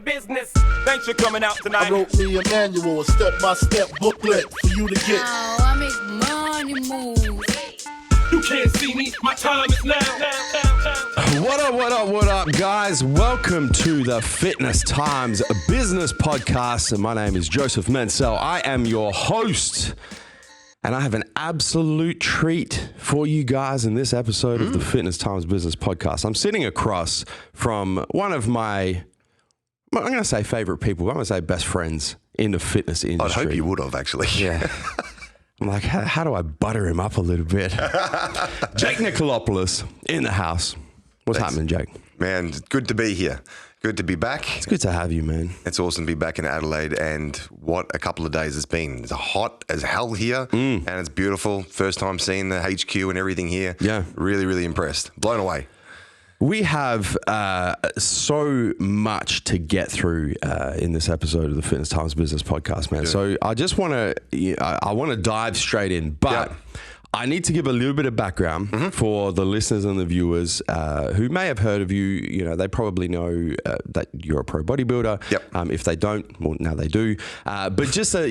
business. Thanks for coming out tonight. I wrote me a manual, a step-by-step booklet for you to get. Oh, I make money moves. You can't see me, my time is now. What up, guys? Welcome to the Fitness Times Business Podcast. And my name is Joseph Mencel. I am your host. And I have an absolute treat for you guys in this episode of the Fitness Times Business Podcast. I'm sitting across from one of my, I'm going to say favorite people. I'm going to say best friends in the fitness industry. I'd hope you would have, actually. Yeah. I'm like, how do I butter him up a little bit? Jake Nikolopoulos in the house. What's happening, Jake? Man, good to be here. Good to be back. It's good to have you, man. It's awesome to be back in Adelaide, and what a couple of days it's been. It's hot as hell here, and it's beautiful. First time seeing the HQ and everything here. Yeah. Really, really impressed. Blown away. We have so much to get through in this episode of the Fitness Times Business Podcast, man. Yeah. So I just want to, I want to dive straight in, but I need to give a little bit of background for the listeners and the viewers who may have heard of you. You know, they probably know that you're a pro bodybuilder. Yep. If they don't, well, now they do. But just a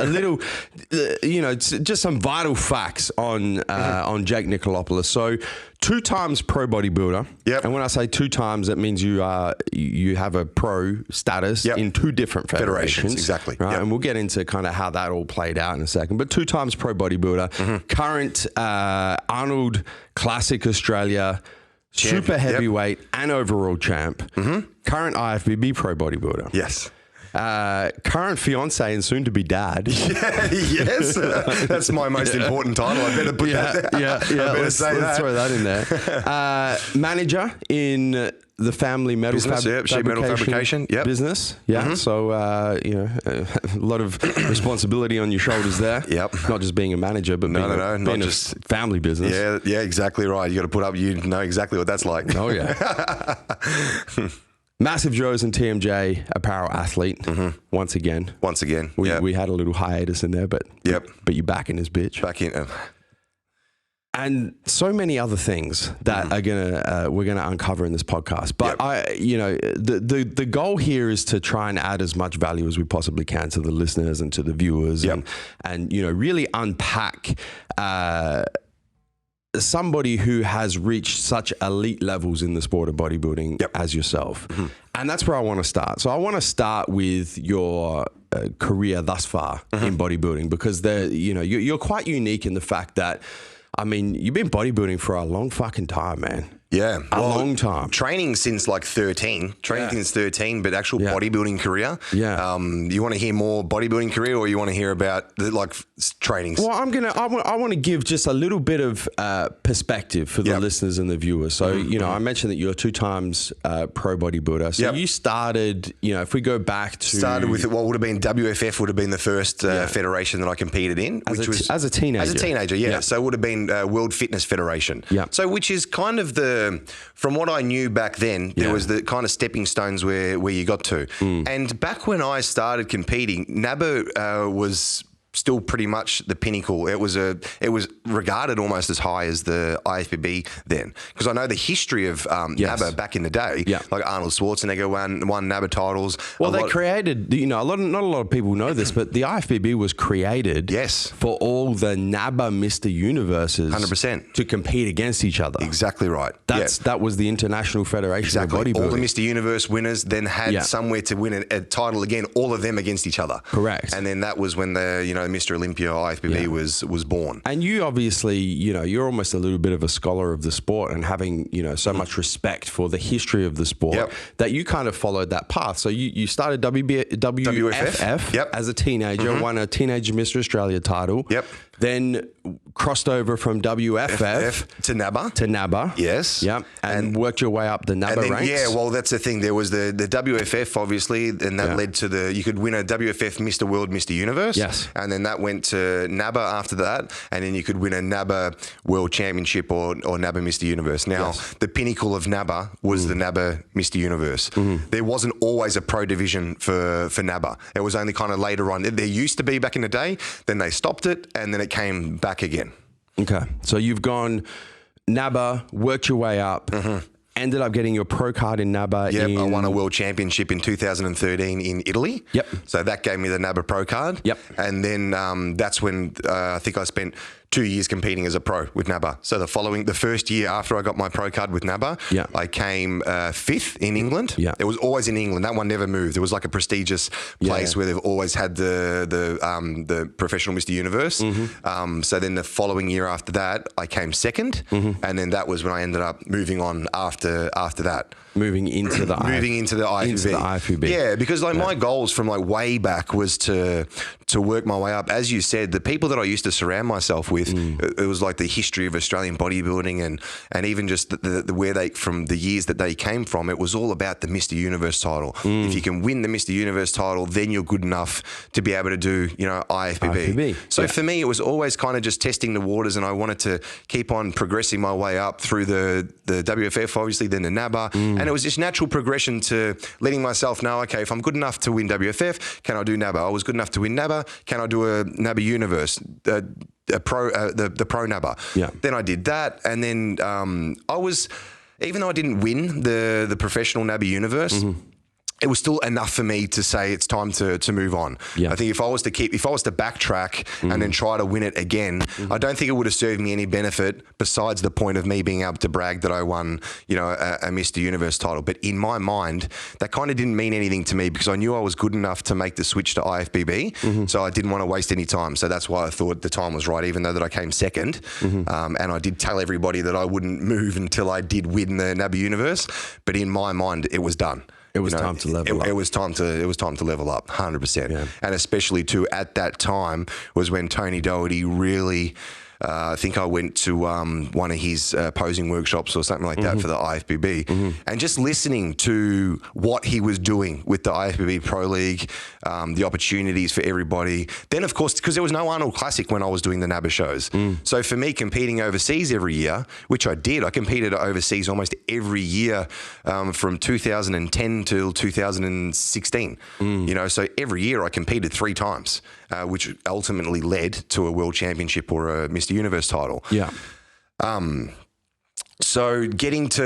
little, just some vital facts on Jake Nikolopoulos. So, 2 times pro bodybuilder. Yep. And when I say 2 times, that means you have a pro status in 2 different federations. Exactly. Right. Yep. And we'll get into kind of how that all played out in a second. But 2 times pro bodybuilder, current Arnold Classic Australia super heavyweight and overall champ, current IFBB Pro Bodybuilder. Yes. Current fiance and soon to be dad. Yes, that's my most important title. I better put that there. Yeah. Let's throw that in there. Manager in the family metal business, sheet metal fabrication business. Yeah. So a lot of responsibility on your shoulders there. Yep. Not just being a manager, but being a family business. Yeah, exactly right. You got to put up. You know exactly what that's like. Oh yeah. Massive Joe's and TMJ apparel athlete once again. We had a little hiatus in there, but you're back in this bitch. Back in. And so many other things that we're gonna uncover in this podcast. But the goal here is to try and add as much value as we possibly can to the listeners and to the viewers, and really unpack somebody who has reached such elite levels in the sport of bodybuilding as yourself. And that's where I want to start. So I want to start with your career thus far in bodybuilding, because you're quite unique in the fact that, I mean, you've been bodybuilding for a long fucking time, man. Yeah. A long time. Training since like 13. Since 13, but actual bodybuilding career. Yeah. You want to hear more bodybuilding career, or you want to hear about the trainings? Well, I want to give just a little bit of perspective for the listeners and the viewers. So, I mentioned that you're 2 times pro bodybuilder. So you started, if we go back to... Started with what would have been WFF, would have been the first federation that I competed in. As a teenager. As a teenager, yeah. So it would have been World Fitness Federation. Yeah. So which is kind of from what I knew back then, there was the kind of stepping stones where you got to. And back when I started competing, NABBA was still pretty much the pinnacle. It was regarded almost as high as the IFBB then, because I know the history of NABBA back in the day. Like Arnold Schwarzenegger won NABBA titles. Well, they created, not a lot of people know this, but the IFBB was created for all the NABBA Mr Universes 100% to compete against each other. Exactly right. That was the International Federation of Bodybuilding. All the Mr Universe winners then had somewhere to win a title again, all of them against each other. Correct. And then that was when the Mr Olympia IFBB was born. And you obviously, you're almost a little bit of a scholar of the sport, and having, so much respect for the history of the sport that you kind of followed that path. So you started WFF as a teenager, won a Teenage Mr Australia title. Then crossed over from WFF to NABBA. Yes. Yep. And worked your way up the NABBA ranks. Yeah, well, that's the thing. There was the WFF, obviously, and that led to you could win a WFF Mr. World, Mr. Universe. Yes. And then that went to NABBA after that, and then you could win a NABBA World Championship or NABBA Mr. Universe. Now, the pinnacle of NABBA was the NABBA Mr. Universe. There wasn't always a pro division for NABBA. It was only kind of later on. There used to be back in the day, then they stopped it, and then it came back again. Okay. So you've gone NABBA, worked your way up, ended up getting your pro card in NABBA. Yep, I won a world championship in 2013 in Italy. Yep. So that gave me the NABBA Pro card. Yep. And then that's when I think I spent 2 years competing as a pro with NABBA. So the first year after I got my pro card with NABBA, Yeah. I came 5th in England. Yeah. It was always in England. That one never moved. It was like a prestigious place where they've always had the professional Mr Universe. So then the following year after that, I came 2nd, and then that was when I ended up moving on after that. Moving into the IFBB. Into the IFBB. Yeah, because my goals from way back was to work my way up. As you said, the people that I used to surround myself with, it was like the history of Australian bodybuilding and even just the where they from the years that they came from. It was all about the Mr Universe title. If you can win the Mr Universe title, then you're good enough to be able to do IFBB. So for me, it was always kind of just testing the waters, and I wanted to keep on progressing my way up through the WFF, obviously, then the NABBA. And it was just natural progression to letting myself know, okay, if I'm good enough to win WFF, can I do NABBA? I was good enough to win NABBA. Can I do a NABBA Universe, the pro NABBA? Yeah. Then I did that, and then I was, even though I didn't win the professional NABBA Universe. It was still enough for me to say it's time to move on. Yeah. I think if I was to backtrack and then try to win it again, I don't think it would have served me any benefit besides the point of me being able to brag that I won, a Mr. Universe title. But in my mind, that kind of didn't mean anything to me because I knew I was good enough to make the switch to IFBB. So I didn't want to waste any time. So that's why I thought the time was right, even though that I came 2nd. And I did tell everybody that I wouldn't move until I did win the NABBA Universe. But in my mind, it was done. It was time to level up. It was time to level up, 100%. Yeah. And especially too, at that time was when Tony Doherty really. I think I went to one of his posing workshops or something like that for the IFBB, and just listening to what he was doing with the IFBB Pro League, the opportunities for everybody. Then, of course, because there was no Arnold Classic when I was doing the NABBA shows. So for me, competing overseas every year, which I did, I competed overseas almost every year from 2010 till 2016. So every year I competed 3 times, which ultimately led to a world championship or a Mr. Universe title. Yeah. So getting to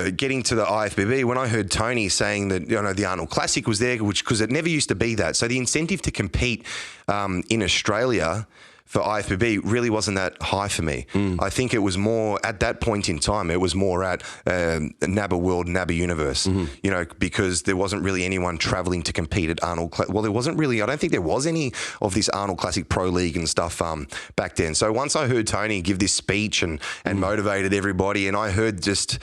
the IFBB, when I heard Tony saying that the Arnold Classic was there, because it never used to be that. So the incentive to compete in Australia for IFBB really wasn't that high for me. I think it was more at that point in time. It was more at NABBA World, NABBA Universe. Because there wasn't really anyone traveling to compete at Arnold. Well, there wasn't really. I don't think there was any of this Arnold Classic Pro League and stuff back then. So once I heard Tony give this speech and motivated everybody, and I heard just.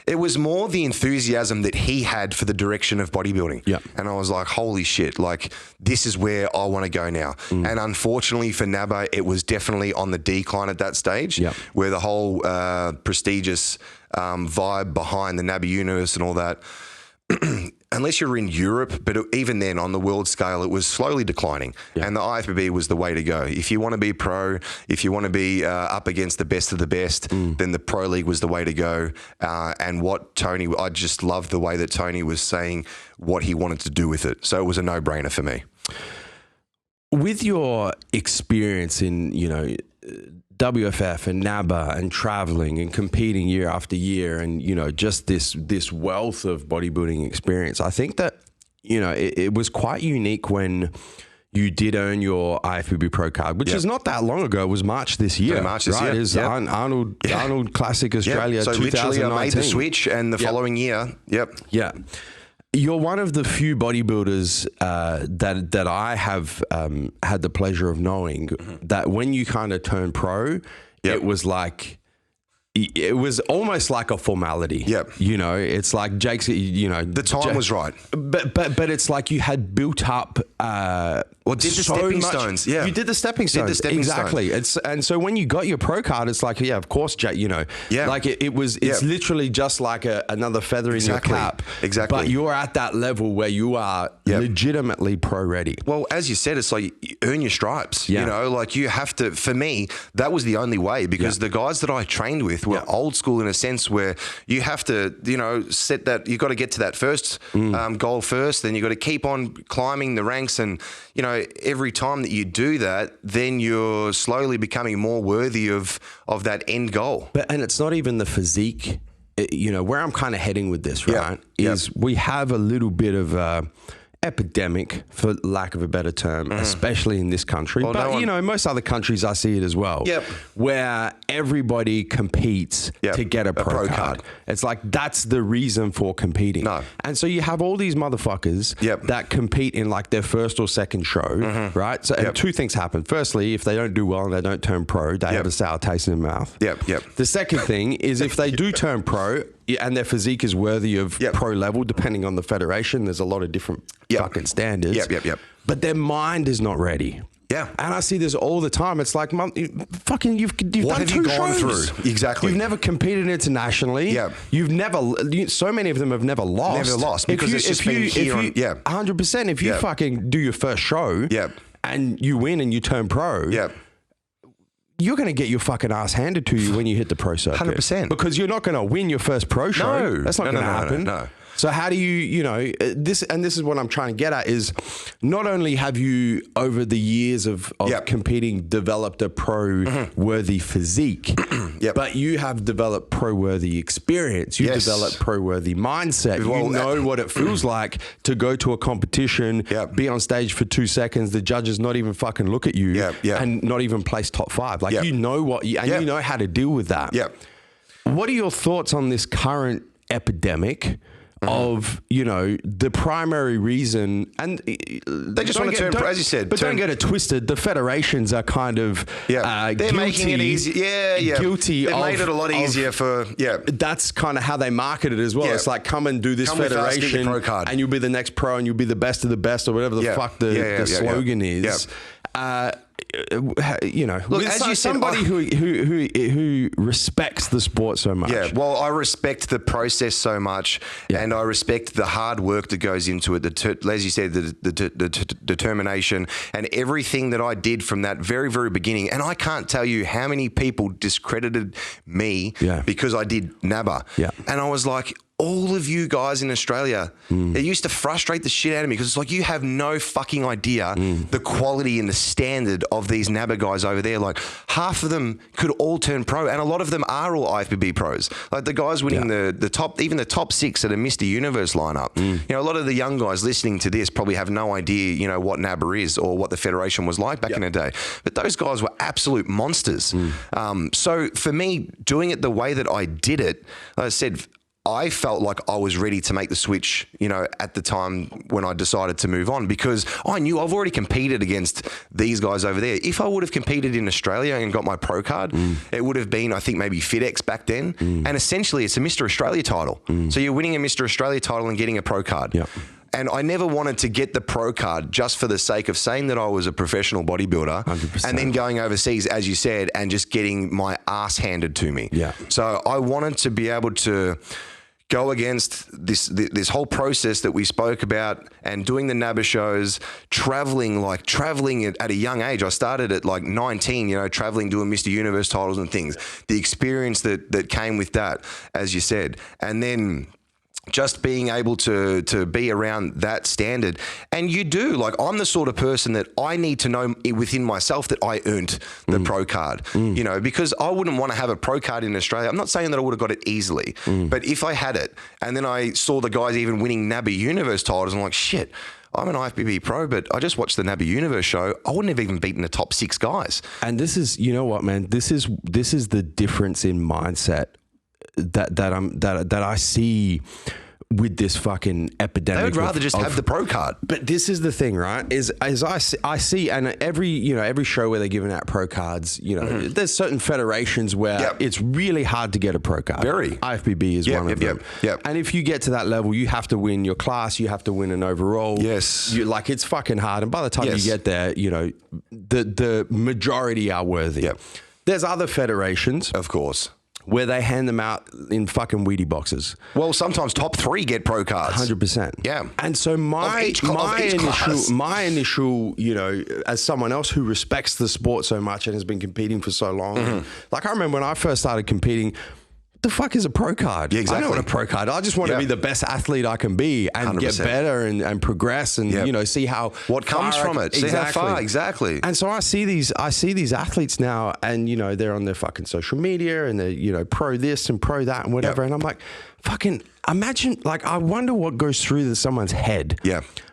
It was more the enthusiasm that he had for the direction of bodybuilding. Yeah. And I was like, holy shit, like this is where I want to go now. And unfortunately for NABBA, it was definitely on the decline at that stage, where the whole prestigious vibe behind the NABBA Universe and all that, unless you're in Europe, but even then on the world scale, it was slowly declining. And the IFBB was the way to go. If you want to be pro, if you want to be up against the best of the best, then the Pro League was the way to go. And what Tony, I just loved the way that Tony was saying what he wanted to do with it. So it was a no-brainer for me. With your experience in, WFF and NABBA and traveling and competing year after year and, just this wealth of bodybuilding experience, I think that, it was quite unique when you did earn your IFBB Pro card, which is not that long ago. It was March this year. March this year. It is Arnold Classic Australia So 2019. literally I made the switch and the following year, Yeah. You're one of the few bodybuilders that I have had the pleasure of knowing that when you kind of turn pro, it was like, it was almost like a formality. It's like Jake's, the time was right. But it's like you had built up. Did the stepping stones. Yeah. You did the stepping stones. Exactly. And so when you got your pro card, it's like, of course, Jake, like it's literally just like another feather in your cap. Exactly. But you're at that level where you are legitimately pro ready. Well, as you said, it's like you earn your stripes, like you have to, for me, that was the only way because the guys that I trained with were old school in a sense where you have to, set that, you got to get to that first goal first, then you got to keep on climbing the ranks and, every time that you do that, then you're slowly becoming more worthy of that end goal. And it's not even the physique. where I'm kind of heading with this, right, is we have a little bit of epidemic, for lack of a better term, especially in this country. Well, but, in most other countries, I see it as well, where everybody competes to get a pro card. It's like, that's the reason for competing. No. And so you have all these motherfuckers that compete in like their first or second show, right? So and two things happen. Firstly, if they don't do well and they don't turn pro, they have a sour taste in their mouth. The second thing is if they do turn pro, and their physique is worthy of pro level, depending on the federation. There's a lot of different fucking standards. But their mind is not ready. And I see this all the time. It's like, fucking, you've what done have 2 you gone shows. through? Exactly. You've never competed internationally. You've never, so many of them have never lost. Never lost because it's just been here on, 100%. If you fucking do your first show and you win and you turn pro, you're going to get your fucking ass handed to you when you hit the pro circuit. 100%. Because you're not going to win your first pro show. No. That's not going to happen. No. So how do you, this is what I'm trying to get at is not only have you over the years of competing developed a pro-worthy physique, but you have developed pro-worthy experience. You developed pro-worthy mindset. Well, you know what it feels like to go to a competition, be on stage for 2 seconds, the judges not even fucking look at you and not even place top 5. Like you know what, and you know how to deal with that. What are your thoughts on this current epidemic of, the primary reason, and they just want to turn pro, as you said. But don't get it twisted. The federations are kind of they're guilty, making it easy. Guilty. They made it a lot easier for That's kind of how they market it as well. It's like, come and do this federation, pro card, and you'll be the next pro, and you'll be the best of the best, or whatever the fuck the slogan is. Look, as you said, somebody who respects the sport so much. Well, I respect the process so much, and I respect the hard work that goes into it. As you said, the determination and everything that I did from that very, very beginning. And I can't tell you how many people discredited me because I did NABBA. And I was like, all of you guys in Australia, it used to frustrate the shit out of me because it's like, you have no fucking idea the quality and the standard of these NABBA guys over there. Like, half of them could all turn pro, and a lot of them are all IFBB pros. Like the guys winning the top, even the top 6 at a Mr Universe lineup. A lot of the young guys listening to this probably have no idea, what NABBA is or what the federation was like back in the day. But those guys were absolute monsters. So for me, doing it the way that I did it, like I said, I felt like I was ready to make the switch, at the time when I decided to move on, because I knew I've already competed against these guys over there. If I would have competed in Australia and got my pro card, it would have been, I think, maybe FedEx back then. And essentially, it's a Mr Australia title. So you're winning a Mr Australia title and getting a pro card. And I never wanted to get the pro card just for the sake of saying that I was a professional bodybuilder 100%. And then going overseas, as you said, and just getting my ass handed to me. So I wanted to be able to go against this whole process that we spoke about, and doing the NABBA shows, traveling at a young age. I started at like 19, traveling, doing Mr Universe titles and things. The experience that came with that, as you said. And then just being able to be around that standard. And you do, like, I'm the sort of person that I need to know within myself that I earned the pro card, because I wouldn't want to have a pro card in Australia. I'm not saying that I would have got it easily, but if I had it, and then I saw the guys even winning NABBA Universe titles, I'm like, shit, I'm an IFBB pro, but I just watched the NABBA Universe show. I wouldn't have even beaten the top 6 guys. And this is, you know what, man, this is the difference in mindset that I see with this fucking epidemic. They would rather just have the pro card. But this is the thing, right? Is I see, and every show where they're giving out pro cards, there's certain federations where it's really hard to get a pro card. Very. IFBB is one of them. And if you get to that level, you have to win your class, you have to win an overall. Yes. It's fucking hard. And by the time you get there, the majority are worthy. There's other federations, of course, where they hand them out in fucking Wheatie boxes. Well, sometimes top 3 get pro cards. 100%. Yeah. And so my initial, as someone else who respects the sport so much and has been competing for so long, like I remember when I first started competing, the fuck is a pro card? Yeah, exactly. I don't want a pro card. I just want to be the best athlete I can be and 100%. get better and progress and, you know, see how what comes from it. See how far, exactly. And so I see these athletes now and, you know, they're on their fucking social media and they're, you know, pro this and pro that and whatever. And I'm like, fucking imagine, like, I wonder what goes through someone's head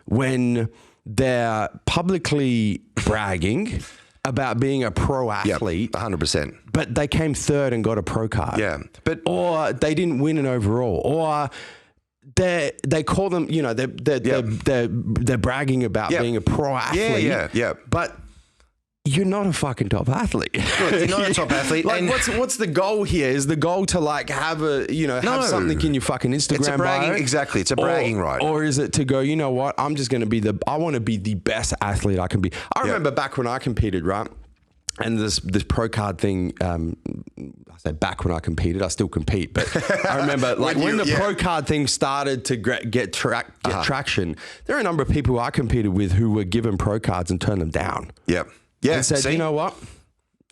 when they're publicly bragging about being a pro athlete. 100%. But they came third and got a pro card. Yeah. Or they didn't win an overall. Or they call them, you know, they're bragging about being a pro athlete. Yeah. But you're not a fucking top athlete. Look, you're not a top athlete. Like, and what's the goal here? Is the goal to like have have something in your fucking Instagram it's a bragging, bio? exactly. It's a bragging right. Or is it to go, you know what? I'm just going to I want to be the best athlete I can be. I remember back when I competed, right? And this pro card thing, I say back when I competed, I still compete, but I remember like when the pro card thing started to get traction, there are a number of people who I competed with who were given pro cards and turned them down. Yep. Yeah. And said, you know what?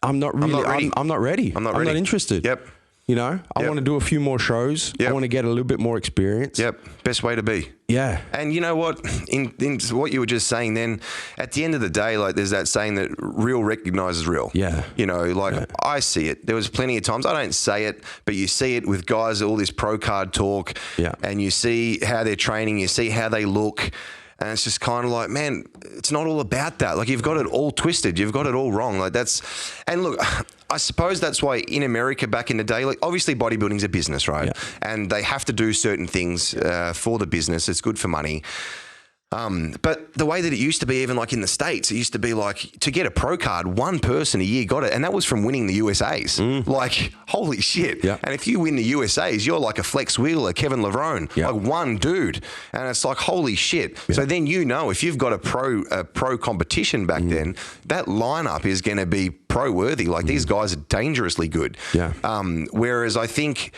I'm not ready. I'm not ready. I'm not interested. Yep. You know, I want to do a few more shows. I want to get a little bit more experience. Yep. Best way to be. Yeah. And you know what? In what you were just saying then, at the end of the day, like there's that saying that real recognizes real. Yeah. You know, like I see it. There was plenty of times, I don't say it, but you see it with guys, all this pro card talk. Yeah. And you see how they're training, you see how they look. And it's just kind of like, man, it's not all about that. Like you've got it all twisted. You've got it all wrong. Like and look, I suppose that's why in America back in the day, like obviously bodybuilding's a business, right? Yeah. And they have to do certain things for the business. It's good for money. But the way that it used to be, even like in the States, it used to be like to get a pro card, one person a year got it. And that was from winning the USAs. Like, holy shit. Yeah. And if you win the USAs, you're like a Flex Wheeler, Kevin Levrone, like one dude. And it's like, holy shit. Yeah. So then, you know, if you've got a pro competition back then, that lineup is going to be pro worthy. Like these guys are dangerously good. Yeah. Whereas I think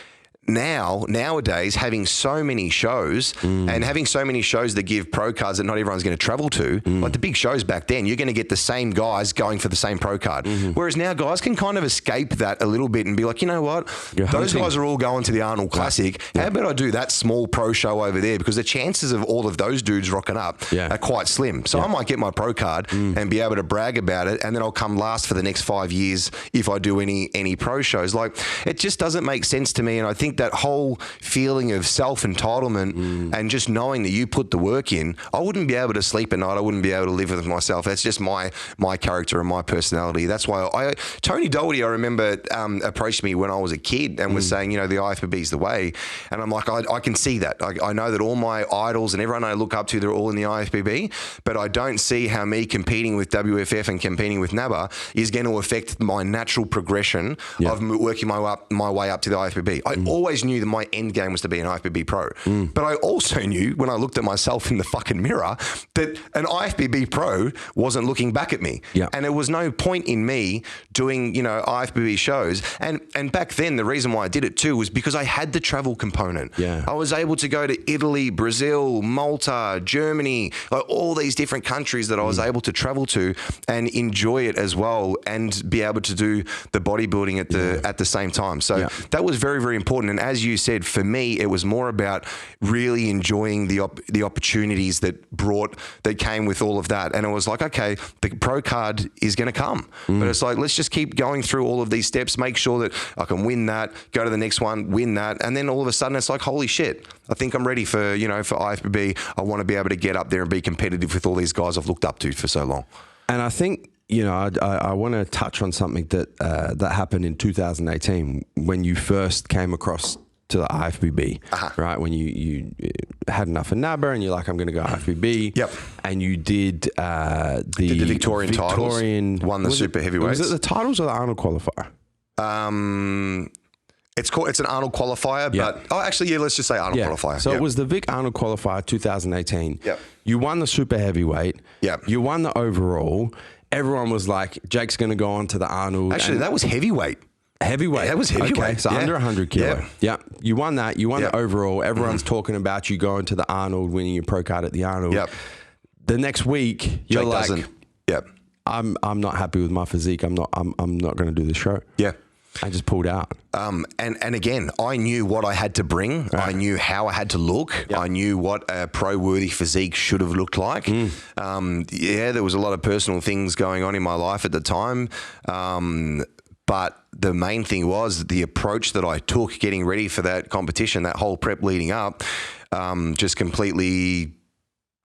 nowadays, having so many shows and having so many shows that give pro cards that not everyone's going to travel to, like the big shows back then, you're going to get the same guys going for the same pro card. Whereas now guys can kind of escape that a little bit and be like, you know what? Those guys are all going to the Arnold Classic. How about I do that small pro show over there? Because the chances of all of those dudes rocking up are quite slim. So I might get my pro card and be able to brag about it, and then I'll come last for the next 5 years if I do any pro shows. Like, it just doesn't make sense to me, and I think that whole feeling of self-entitlement and just knowing that you put the work in, I wouldn't be able to sleep at night. I wouldn't be able to live with myself. That's just my character and my personality. That's why Tony Doherty, I remember, approached me when I was a kid and was saying, you know, the IFBB is the way. And I'm like, I can see that. I know that all my idols and everyone I look up to, they're all in the IFBB, but I don't see how me competing with WFF and competing with NABBA is going to affect my natural progression of working my way up to the IFBB. I always knew that my end game was to be an IFBB Pro. But I also knew when I looked at myself in the fucking mirror that an IFBB Pro wasn't looking back at me. Yeah. And there was no point in me doing, you know, IFBB shows. And back then, the reason why I did it too was because I had the travel component. Yeah. I was able to go to Italy, Brazil, Malta, Germany, like all these different countries that I was able to travel to and enjoy it as well and be able to do the bodybuilding at the same time. So that was very, very important. And as you said, for me, it was more about really enjoying the opportunities that came with all of that. And it was like, okay, the pro card is going to come, but it's like, let's just keep going through all of these steps, make sure that I can win that, go to the next one, win that. And then all of a sudden it's like, holy shit, I think I'm ready for IFBB. I want to be able to get up there and be competitive with all these guys I've looked up to for so long. And I think, you know, I want to touch on something that happened in 2018 when you first came across to the IFBB, right? When you had enough of NABBA and you're like, I'm going to go IFBB. Yep. And you did the Victorian titles, won the super heavyweights. Was it the titles or the Arnold qualifier? It's an Arnold qualifier, but let's just say Arnold qualifier. So it was the Vic Arnold qualifier 2018. Yep. You won the super heavyweight. Yep. You won the overall. Everyone was like, Jake's going to go on to the Arnold. Actually, that was heavyweight. Heavyweight. That was heavyweight. Okay, so under 100 kilo. Yeah. You won that. You won the overall. Everyone's talking about you going to the Arnold, winning your pro card at the Arnold. Yep. The next week, you're Jake like, doesn't. Yep. I'm not happy with my physique. I'm not going to do the show. Yeah. I just pulled out. And again, I knew what I had to bring. Right. I knew how I had to look. Yep. I knew what a pro-worthy physique should have looked like. There was a lot of personal things going on in my life at the time. But the main thing was the approach that I took getting ready for that competition, that whole prep leading up, just completely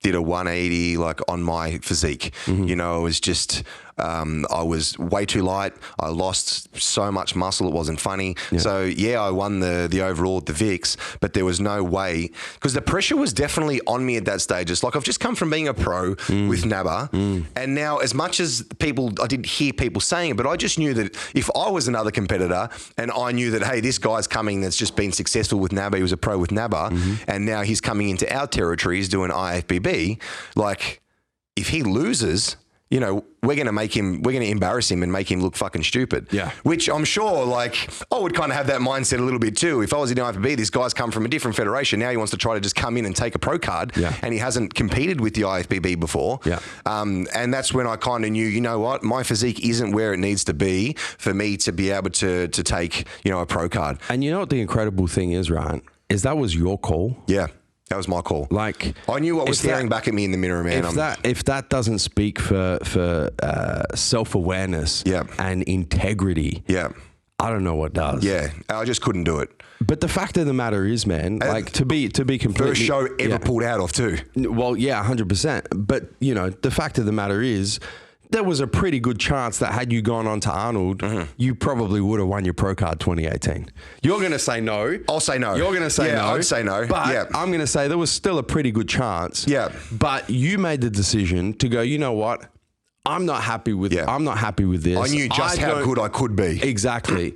did a 180 like on my physique. You know, it was just I was way too light. I lost so much muscle, it wasn't funny. Yeah. So yeah, I won the overall at the VIX, but there was no way, because the pressure was definitely on me at that stage. It's like I've just come from being a pro with NABBA, and now as much as I didn't hear people saying it, but I just knew that if I was another competitor and I knew that, hey, this guy's coming that's just been successful with NABBA, he was a pro with NABBA, and now he's coming into our territory, he's doing IFBB, like if he loses, you know, we're going to embarrass him and make him look fucking stupid. Yeah. Which I'm sure, like, I would kind of have that mindset a little bit too. If I was in IFBB, this guy's come from a different federation. Now he wants to try to just come in and take a pro card. Yeah. And he hasn't competed with the IFBB before. Yeah. And that's when I kind of knew, you know what, my physique isn't where it needs to be for me to be able to take, you know, a pro card. And you know what the incredible thing is, Ryan, is that was your call. Yeah. That was my call. Like, I knew what was staring back at me in the mirror, man. If that doesn't speak for self-awareness and integrity, I don't know what does. Yeah, I just couldn't do it. But the fact of the matter is, man, like to be completely first show ever pulled out of too. Well, yeah, 100%. But you know, the fact of the matter is, there was a pretty good chance that had you gone on to Arnold, you probably would have won your pro card 2018. You're going to say no. I'll say no. You're going to say no. Yeah, I'd say no. But I'm going to say there was still a pretty good chance. Yeah. But you made the decision to go, you know what? I'm not happy with this. I knew just how good I could be. Exactly.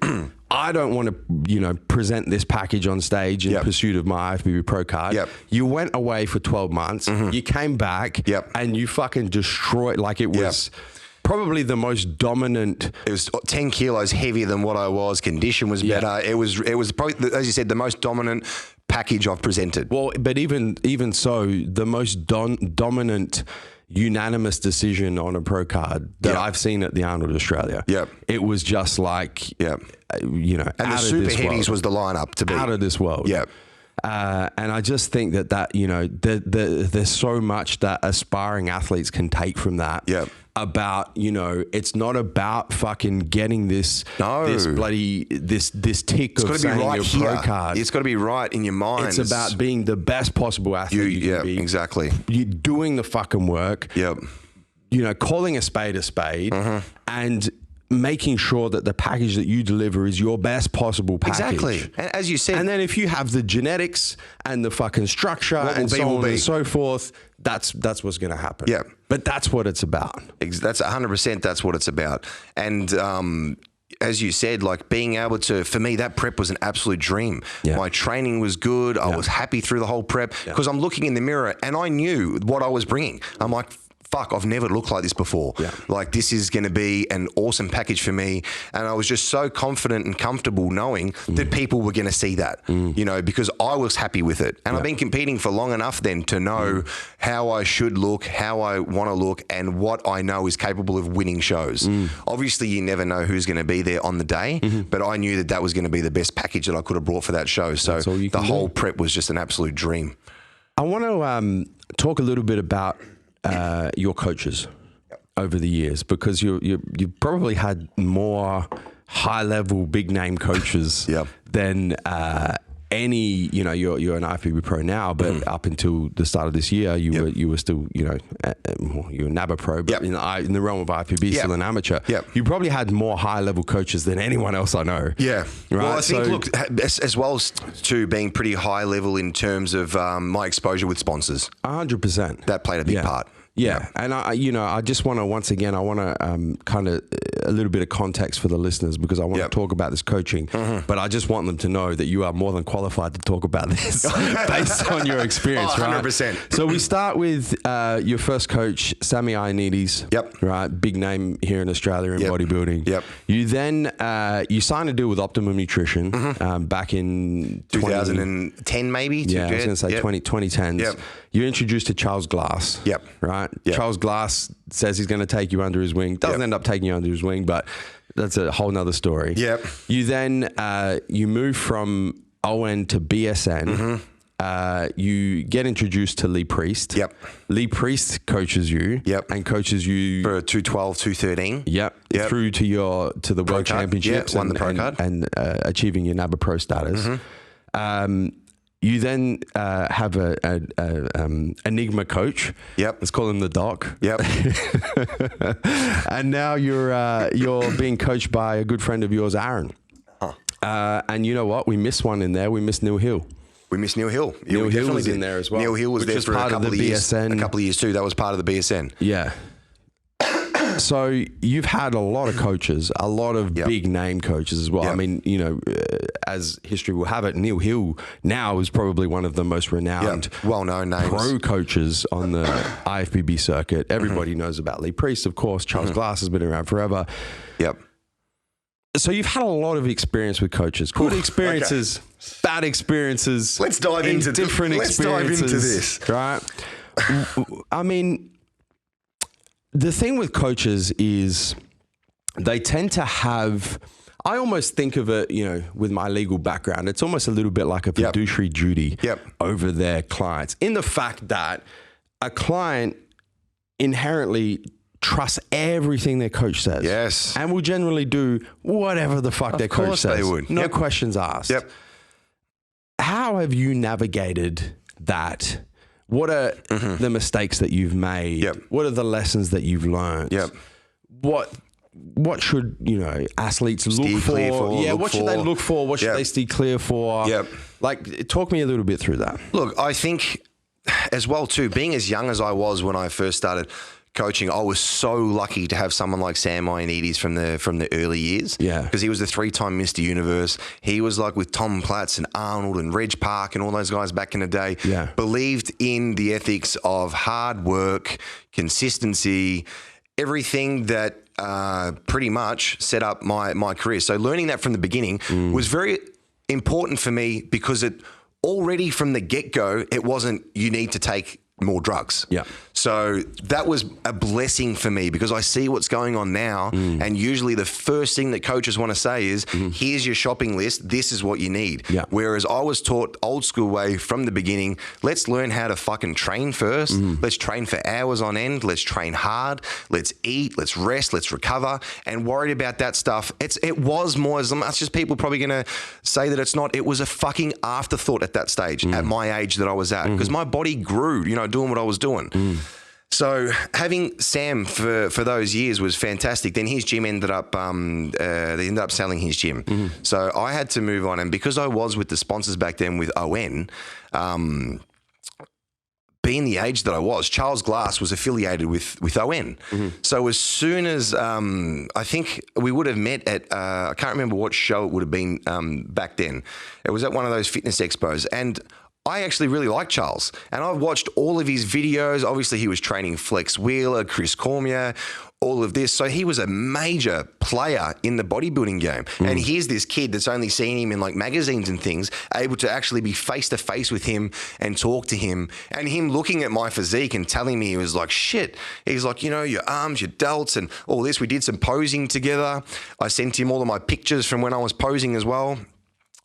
I don't want to, you know, present this package on stage in pursuit of my IFBB Pro card. You went away for 12 months. You came back and you fucking destroyed, like it was probably the most dominant. It was 10 kilos heavier than what I was. Condition was better. It was probably, as you said, the most dominant package I've presented. Well, but even so, the most dominant unanimous decision on a pro card that I've seen at the Arnold Australia. It was just like, you know, and the super heavies was the lineup to be out of this world. And I just think that you know, there's so much that aspiring athletes can take from that. About, you know, it's not about fucking getting this bloody this tick of saying right your pro card. It's got to be right in your mind. It's about being the best possible athlete you can be. Exactly. You're doing the fucking work. You know, calling a spade, and making sure that the package that you deliver is your best possible package. Exactly. As you said. And then if you have the genetics and the fucking structure and so on and so forth, that's what's going to happen. But that's what it's about. That's 100%. That's what it's about. And as you said, like being able to, for me, that prep was an absolute dream. My training was good. I was happy through the whole prep because I'm looking in the mirror and I knew what I was bringing. I'm like, fuck, I've never looked like this before. Like this is going to be an awesome package for me. And I was just so confident and comfortable knowing that people were going to see that, you know, because I was happy with it. And I've been competing for long enough then to know how I should look, how I want to look, and what I know is capable of winning shows. Obviously, you never know who's going to be there on the day, but I knew that was going to be the best package that I could have brought for that show. So the whole prep was just an absolute dream. I want to talk a little bit about your coaches over the years, because you probably had more high level big name coaches than any, you know, you're an IFBB Pro now, but up until the start of this year, you were still, you know, you're a NABBA Pro, but in the realm of IFBB, still an amateur. You probably had more high level coaches than anyone else I know. Right? Well, I think, look, as well as to being pretty high level in terms of my exposure with sponsors. 100%. That played a big part. And I just want to, once again, kind of a little bit of context for the listeners, because I want to talk about this coaching, but I just want them to know that you are more than qualified to talk about this based on your experience, 100%. Right? So we start with your first coach, Sammy Ioannidis, right? Big name here in Australia in bodybuilding. You then, you signed a deal with Optimum Nutrition back in 2010 maybe? I was going to say 2010s. you're introduced to Charles Glass. Yep. Right? Yep. Charles Glass says he's going to take you under his wing. Doesn't end up taking you under his wing, but that's a whole nother story. Yep. You then, you move from ON to BSN. You get introduced to Lee Priest. Yep. Lee Priest coaches you. Yep. And coaches you For 212, 213. Yep. Through to the World Championships. Won the pro card. And achieving your NABBA Pro status. You then have a Enigma coach. Yep. Let's call him the Doc. Yep. And now you're being coached by a good friend of yours, Aaron. And you know what? We missed one in there. We missed Neil Hill. We missed Neil Hill. Yeah, Neil Hill was in there as well. Neil Hill was there for part a couple of years. BSN. A couple of years too. That was part of the BSN. Yeah. So you've had a lot of coaches, a lot of big name coaches as well. Yep. I mean, you know, as history will have it, Neil Hill now is probably one of the most renowned, well-known names, pro coaches on the IFBB circuit. Everybody knows about Lee Priest, of course. Charles Glass has been around forever. Yep. So you've had a lot of experience with coaches, good experiences, bad experiences. Let's dive into different experiences. Let's dive into this, right? I mean, the thing with coaches is they tend to have. I almost think of it, you know, with my legal background, it's almost a little bit like a fiduciary duty over their clients, in the fact that a client inherently trust everything their coach says. Yes. And will generally do whatever the fuck their coach says. They would. No questions asked. Yep. How have you navigated that? What are the mistakes that you've made? Yep. What are the lessons that you've learned? Yep. What should, you know, athletes look for? What should they look for? What should they stay clear for? Yep. Like, talk me a little bit through that. Look, I think as well too, being as young as I was when I first started coaching, I was so lucky to have someone like Sam Ioannidis from the early years. Yeah. Because he was the 3-time Mr Universe. He was like with Tom Platz and Arnold and Reg Park and all those guys back in the day. Yeah. Believed in the ethics of hard work, consistency, everything that pretty much set up my career. So learning that from the beginning was very important for me, because it already from the get-go, it wasn't you need to take more drugs. Yeah. So that was a blessing for me, because I see what's going on now. And usually the first thing that coaches want to say is, here's your shopping list. This is what you need. Yeah. Whereas I was taught old school way from the beginning, let's learn how to fucking train first. Let's train for hours on end. Let's train hard. Let's eat. Let's rest. Let's recover. And worried about that stuff. It was more, as much as people probably going to say that it's not, it was a fucking afterthought at that stage, at my age that I was at, because my body grew, you know, doing what I was doing. So having Sam for those years was fantastic. Then his gym ended up, they ended up selling his gym. So I had to move on. And because I was with the sponsors back then with ON, being the age that I was, Charles Glass was affiliated with ON. So as soon as, I think we would have met at, I can't remember what show it would have been back then. It was at one of those fitness expos. And I actually really like Charles, and I've watched all of his videos. Obviously, he was training Flex Wheeler, Chris Cormier, all of this. So he was a major player in the bodybuilding game. And here's this kid that's only seen him in like magazines and things, able to actually be face to face with him and talk to him, and him looking at my physique and telling me, he was like, shit. He's like, you know, your arms, your delts and all this. We did some posing together. I sent him all of my pictures from when I was posing as well.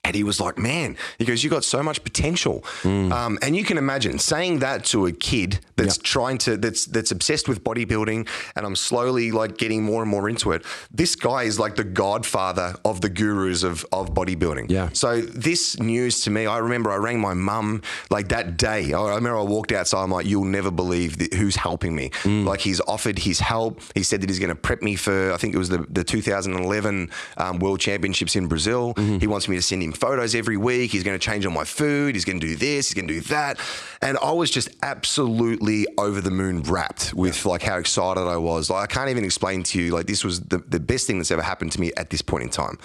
And he was like, man, he goes, you got so much potential. And you can imagine saying that to a kid that's trying to, that's obsessed with bodybuilding, and I'm slowly like getting more and more into it. This guy is like the godfather of the gurus of bodybuilding. Yeah. So this news to me, I remember I rang my mum like that day. I remember I walked outside, I'm like, you'll never believe who's helping me. Like, he's offered his help. He said that he's going to prep me for, I think it was the 2011 World Championships in Brazil. He wants me to send him photos every week. He's going to change all my food. He's going to do this. He's going to do that. And I was just absolutely over the moon wrapped with like how excited I was. Like, I can't even explain to you, like, this was the best thing that's ever happened to me at this point in time.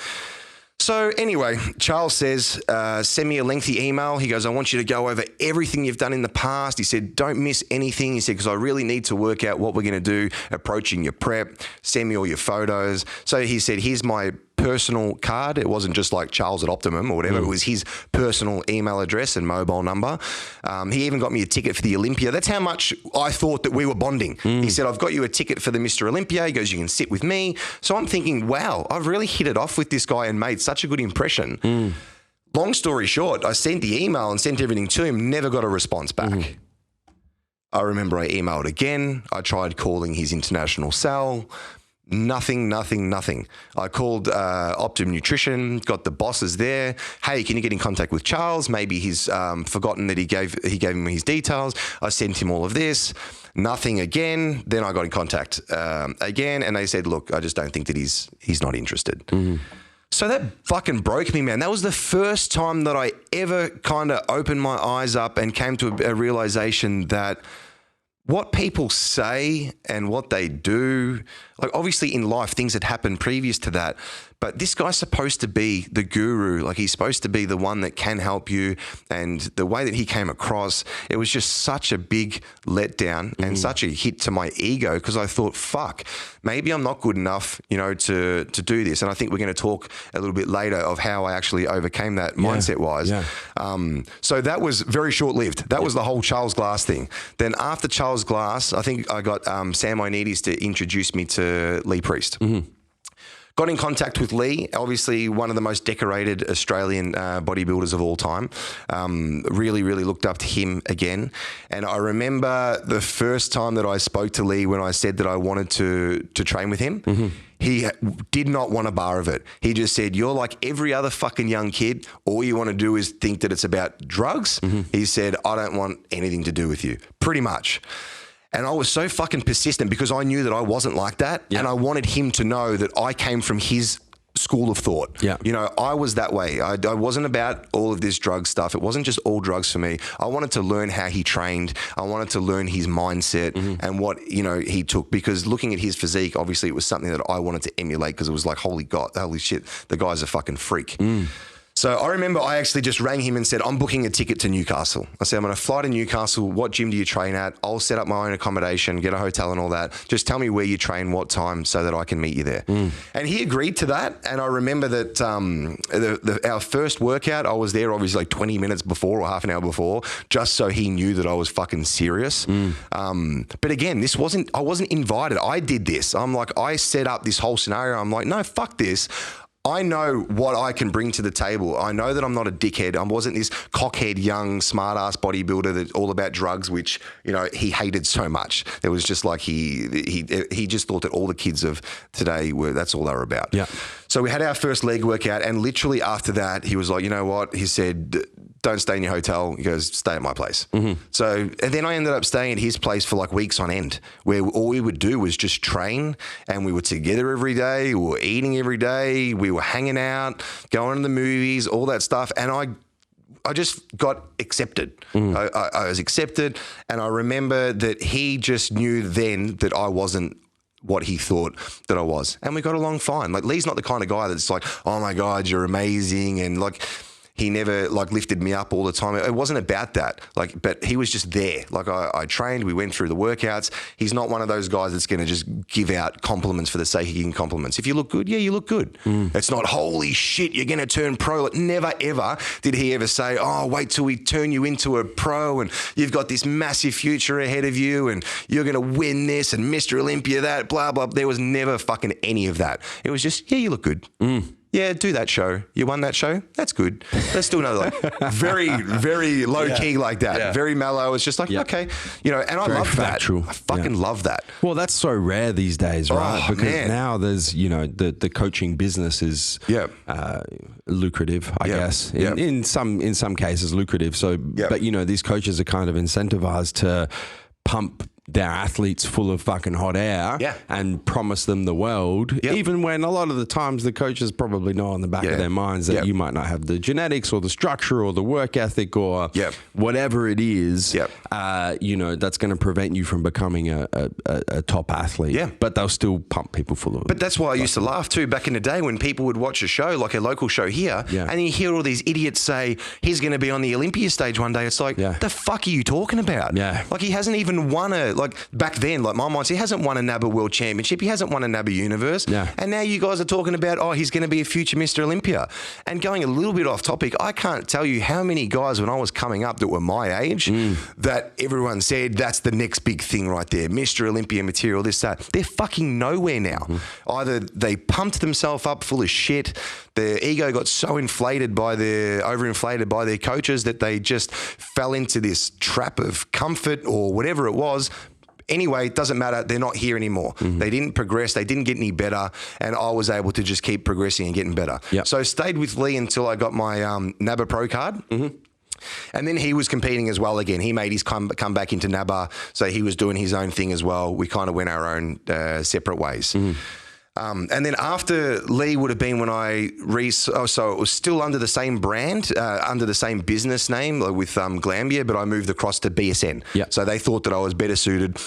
So anyway, Charles says, send me a lengthy email. He goes, I want you to go over everything you've done in the past. He said, don't miss anything. He said, because I really need to work out what we're going to do approaching your prep. Send me all your photos. So he said, here's my personal card. It wasn't just like Charles at Optimum or whatever. It was his personal email address and mobile number. He even got me a ticket for the Olympia. That's how much I thought that we were bonding. He said, I've got you a ticket for the Mr Olympia. He goes, you can sit with me. So I'm thinking, wow, I've really hit it off with this guy and made such a good impression. Long story short, I sent the email and sent everything to him, never got a response back. I remember I emailed again. I tried calling his international cell. Nothing. I called Optimum Nutrition, got the bosses there. Hey, can you get in contact with Charles? Maybe he's forgotten that he gave him his details. I sent him all of this. Nothing again. Then I got in contact again, and they said, look, I just don't think that he's not interested. So that fucking broke me, man. That was the first time that I ever kind of opened my eyes up and came to a realization that what people say and what they do, like obviously in life, things had happened previous to that, but this guy's supposed to be the guru. Like he's supposed to be the one that can help you. And the way that he came across, it was just such a big letdown and such a hit to my ego, because I thought, fuck, maybe I'm not good enough, to do this. And I think we're going to talk a little bit later of how I actually overcame that mindset-wise. So that was very short-lived. That was the whole Charles Glass thing. Then after Charles Glass, I think I got Sam Ioannidis to introduce me to Lee Priest. Got in contact with Lee, obviously one of the most decorated Australian bodybuilders of all time. Really looked up to him again. And I remember the first time that I spoke to Lee when I said that I wanted to train with him. He did not want a bar of it. He just said, you're like every other fucking young kid. All you want to do is think that it's about drugs. He said, I don't want anything to do with you, pretty much. And I was so fucking persistent because I knew that I wasn't like that. And I wanted him to know that I came from his school of thought. I was that way. I wasn't about all of this drug stuff. It wasn't just all drugs for me. I wanted to learn how he trained. I wanted to learn his mindset and what, he took, because looking at his physique, obviously it was something that I wanted to emulate, because it was like, holy shit, the guy's a fucking freak. So I remember I actually just rang him and said, I'm booking a ticket to Newcastle. I said, I'm going to fly to Newcastle. What gym do you train at? I'll set up my own accommodation, get a hotel and all that. Just tell me where you train, what time, so that I can meet you there. And he agreed to that. And I remember that our first workout, I was there obviously like 20 minutes before or half an hour before, just so he knew that I was fucking serious. But again, I wasn't invited. I did this. I set up this whole scenario. I'm like, no, fuck this. I know what I can bring to the table. I know that I'm not a dickhead. I wasn't this cockhead, young, smart-ass bodybuilder that's all about drugs, which, he hated so much. It was just like he just thought that all the kids of today that's all they were about. So we had our first leg workout, and literally after that, he was like, you know what? He said, don't stay in your hotel. He goes, stay at my place. So, and then I ended up staying at his place for like weeks on end, where all we would do was just train, and we were together every day. We were eating every day. We were hanging out, going to the movies, all that stuff. And I just got accepted. I was accepted. And I remember that he just knew then that I wasn't what he thought that I was. And we got along fine. Like, Lee's not the kind of guy that's like, oh my God, you're amazing. And like, he never like lifted me up all the time. It wasn't about that. Like, but he was just there. Like I trained, we went through the workouts. He's not one of those guys that's going to just give out compliments for the sake of giving compliments. If you look good, yeah, you look good. It's not, holy shit, you're going to turn pro. Like, never ever did he ever say, oh, wait till we turn you into a pro and you've got this massive future ahead of you and you're going to win this and Mr Olympia that, blah, blah. There was never fucking any of that. It was just, yeah, you look good. Yeah, do that show. You won that show? That's good. Let's do another. Like, very, very low key like that. Very mellow. It's just like, okay. And I love that. I fucking love that. Well, that's so rare these days, right? Because now there's, the coaching business is lucrative, I guess. In some cases lucrative. So, but these coaches are kind of incentivized to pump their athletes full of fucking hot air and promise them the world, even when a lot of the times the coaches probably know in the back of their minds that you might not have the genetics or the structure or the work ethic or whatever it is, that's going to prevent you from becoming a top athlete. But they'll still pump people full of it. But that's why I used to laugh too back in the day when people would watch a show, like a local show here, and you hear all these idiots say, he's going to be on the Olympia stage one day. It's like, the fuck are you talking about? Like, he hasn't even won a like back then, like my mindset, he hasn't won a NABBA World Championship. He hasn't won a NABBA Universe. Yeah. And now you guys are talking about, oh, he's going to be a future Mr Olympia. And going a little bit off topic, I can't tell you how many guys when I was coming up that were my age that everyone said that's the next big thing right there. Mr Olympia material, this, that. They're fucking nowhere now. Either they pumped themselves up full of shit, their ego got so overinflated by their coaches that they just fell into this trap of comfort or whatever it was. Anyway, it doesn't matter. They're not here anymore. They didn't progress. They didn't get any better. And I was able to just keep progressing and getting better. Yep. So I stayed with Lee until I got my NABBA Pro card. And then he was competing as well again. He made his come back into NABBA. So he was doing his own thing as well. We kind of went our own separate ways. And then after Lee would have been when so it was still under the same brand, under the same business name with Glambia, but I moved across to BSN. Yep. So they thought that I was better suited.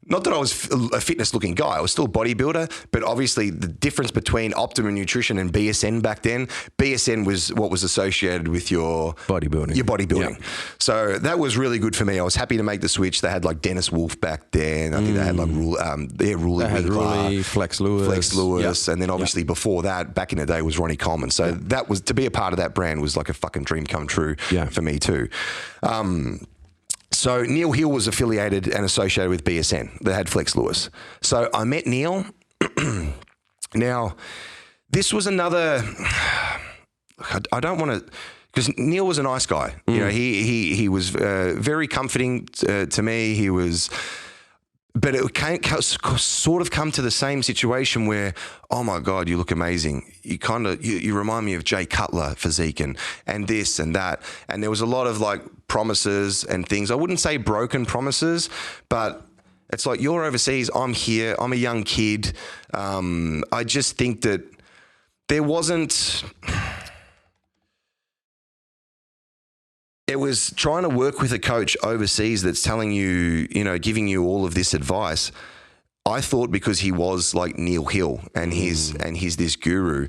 Not that I was a fitness-looking guy. I was still a bodybuilder, but obviously the difference between Optimum Nutrition and BSN back then, BSN was what was associated with your bodybuilding. Yep. So that was really good for me. I was happy to make the switch. They had like Dennis Wolf back then. I think they had like Ruley, Flex Lewis. Yep. And then obviously before that, back in the day, was Ronnie Coleman. So that was, to be a part of that brand was like a fucking dream come true for me too. So Neil Hill was affiliated and associated with BSN. They had Flex Lewis. So I met Neil. Now, this was another. I don't want to, because Neil was a nice guy. You know, he was very comforting to me. He was. But it sort of come to the same situation where, oh my God, you look amazing. You remind me of Jay Cutler physique and this and that. And there was a lot of like promises and things. I wouldn't say broken promises, but it's like, you're overseas, I'm here, I'm a young kid. I just think that there wasn't. It was trying to work with a coach overseas that's telling you, giving you all of this advice. I thought because he was like Neil Hill and he's this guru.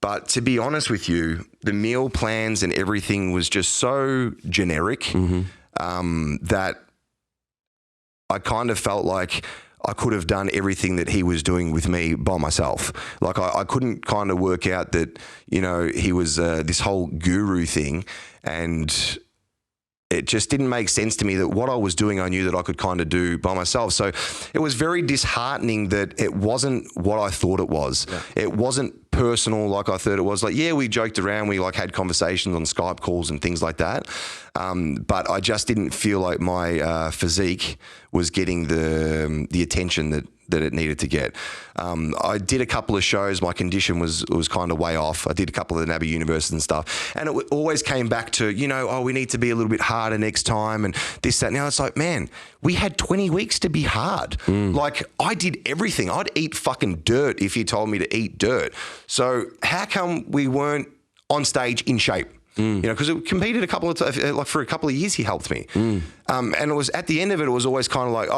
But to be honest with you, the meal plans and everything was just so generic that I kind of felt like I could have done everything that he was doing with me by myself. Like I couldn't kind of work out that, he was this whole guru thing, and it just didn't make sense to me that what I was doing, I knew that I could kind of do by myself. So it was very disheartening that it wasn't what I thought it was. Yeah. It wasn't personal like I thought it was. Like, yeah, we joked around. We like had conversations on Skype calls and things like that. But I just didn't feel like my physique was getting the attention that it needed to get. I did a couple of shows. My condition was kind of way off. I did a couple of the NABBA Universe and stuff. And it always came back to, we need to be a little bit harder next time and this, that. Now it's like, man, we had 20 weeks to be hard. Like, I did everything. I'd eat fucking dirt if you told me to eat dirt. So how come we weren't on stage in shape? Because it competed a couple of times, like for a couple of years, he helped me. And it was at the end of it, it was always kind of like,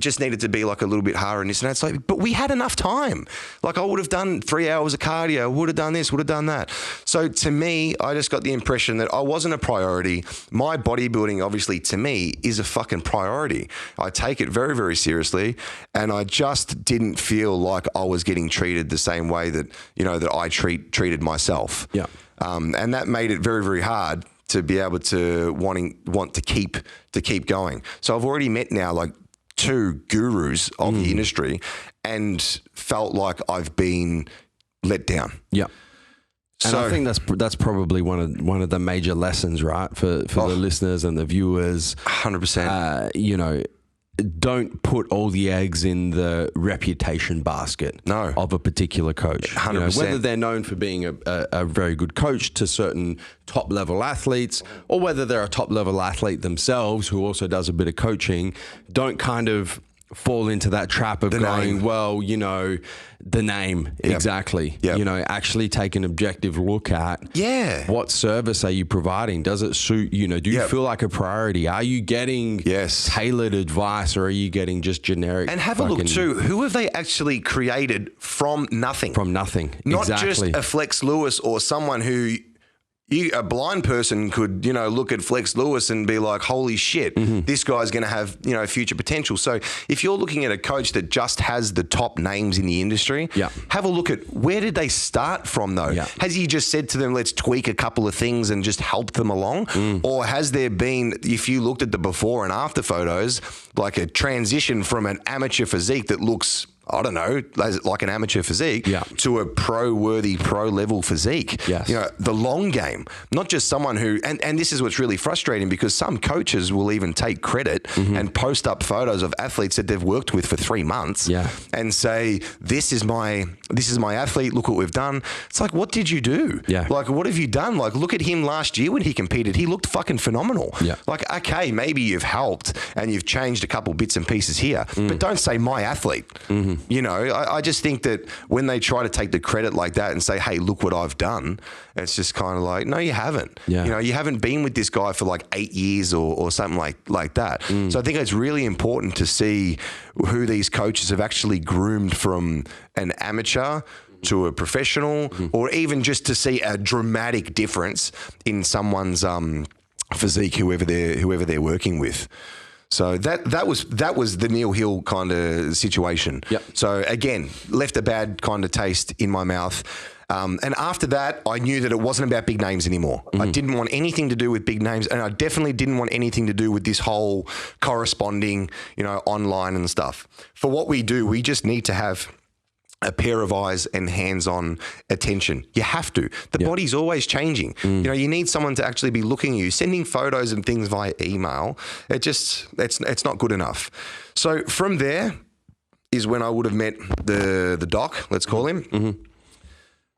just needed to be like a little bit harder and this and that. It's like, but we had enough time. Like, I would have done 3 hours of cardio, would have done this, would have done that. So to me, I just got the impression that I wasn't a priority. My bodybuilding, obviously, to me, is a fucking priority. I take it very, very seriously. And I just didn't feel like I was getting treated the same way that, that I treated myself. Yeah. And that made it very, very hard to be able to want to keep going. So I've already met now like 2 gurus of the industry and felt like I've been let down. Yeah. And I think that's probably one of the major lessons, right, for the listeners and the viewers. 100%. Don't put all the eggs in the reputation basket of a particular coach. 100%. Whether they're known for being a very good coach to certain top-level athletes, or whether they're a top-level athlete themselves who also does a bit of coaching, don't kind of fall into that trap of going, well, the name. Yep. Exactly. Yep. Actually take an objective look at what service are you providing? Does it suit, do you feel like a priority? Are you getting tailored advice, or are you getting just generic? And have a look too, who have they actually created from nothing? From nothing. Not just a Flex Lewis or someone who a blind person could, look at Flex Lewis and be like, holy shit, this guy's going to have, future potential. So if you're looking at a coach that just has the top names in the industry, have a look at where did they start from though? Yeah. Has he just said to them, let's tweak a couple of things and just help them along? Or has there been, if you looked at the before and after photos, like a transition from an amateur physique that looks, I don't know, like an amateur physique to a pro-worthy, pro-level physique. Yes. The long game, not just someone who, and this is what's really frustrating because some coaches will even take credit and post up photos of athletes that they've worked with for 3 months and say, this is my athlete, look what we've done. It's like, what did you do? Like, what have you done? Like, look at him last year when he competed. He looked fucking phenomenal. Like, okay, maybe you've helped and you've changed a couple bits and pieces here, but don't say my athlete. I just think that when they try to take the credit like that and say, hey, look what I've done, it's just kind of like, no, you haven't. You haven't been with this guy for like 8 years or something like that. So I think it's really important to see who these coaches have actually groomed from an amateur to a professional, or even just to see a dramatic difference in someone's physique, whoever they're working with. So that was the Neil Hill kind of situation. So again, left a bad kind of taste in my mouth. And after that, I knew that it wasn't about big names anymore. I didn't want anything to do with big names, and I definitely didn't want anything to do with this whole corresponding, online and stuff. For what we do, we just need to have a pair of eyes and hands-on attention. You have to. The body's always changing. You need someone to actually be looking at you. Sending photos and things via email, it's not good enough. So from there is when I would have met the doc, let's call him.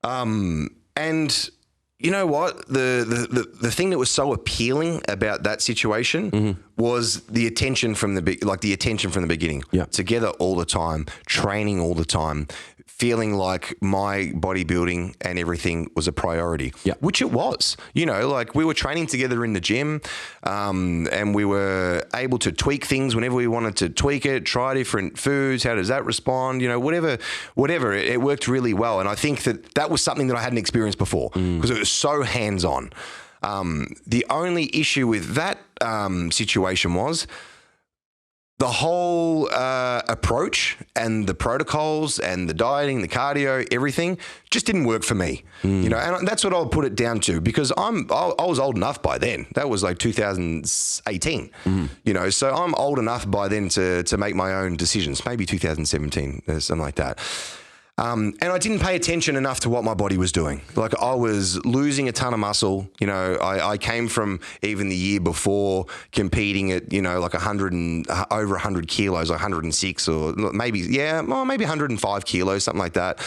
And you know what? The thing that was so appealing about that situation was the attention from the beginning. Together all the time, training all the time, feeling like my bodybuilding and everything was a priority, which it was. Like we were training together in the gym, and we were able to tweak things whenever we wanted to tweak it, try different foods. How does that respond? Whatever. It worked really well. And I think that was something that I hadn't experienced before because it was so hands-on. The only issue with that situation was the whole approach and the protocols and the dieting, the cardio, everything just didn't work for me. And that's what I'll put it down to, because I was old enough by then. That was like 2018. So I'm old enough by then to make my own decisions. Maybe 2017, something like that. And I didn't pay attention enough to what my body was doing. Like I was losing a ton of muscle. I came from even the year before competing at, like over 100 kilos, like 106 or maybe 105 kilos, something like that.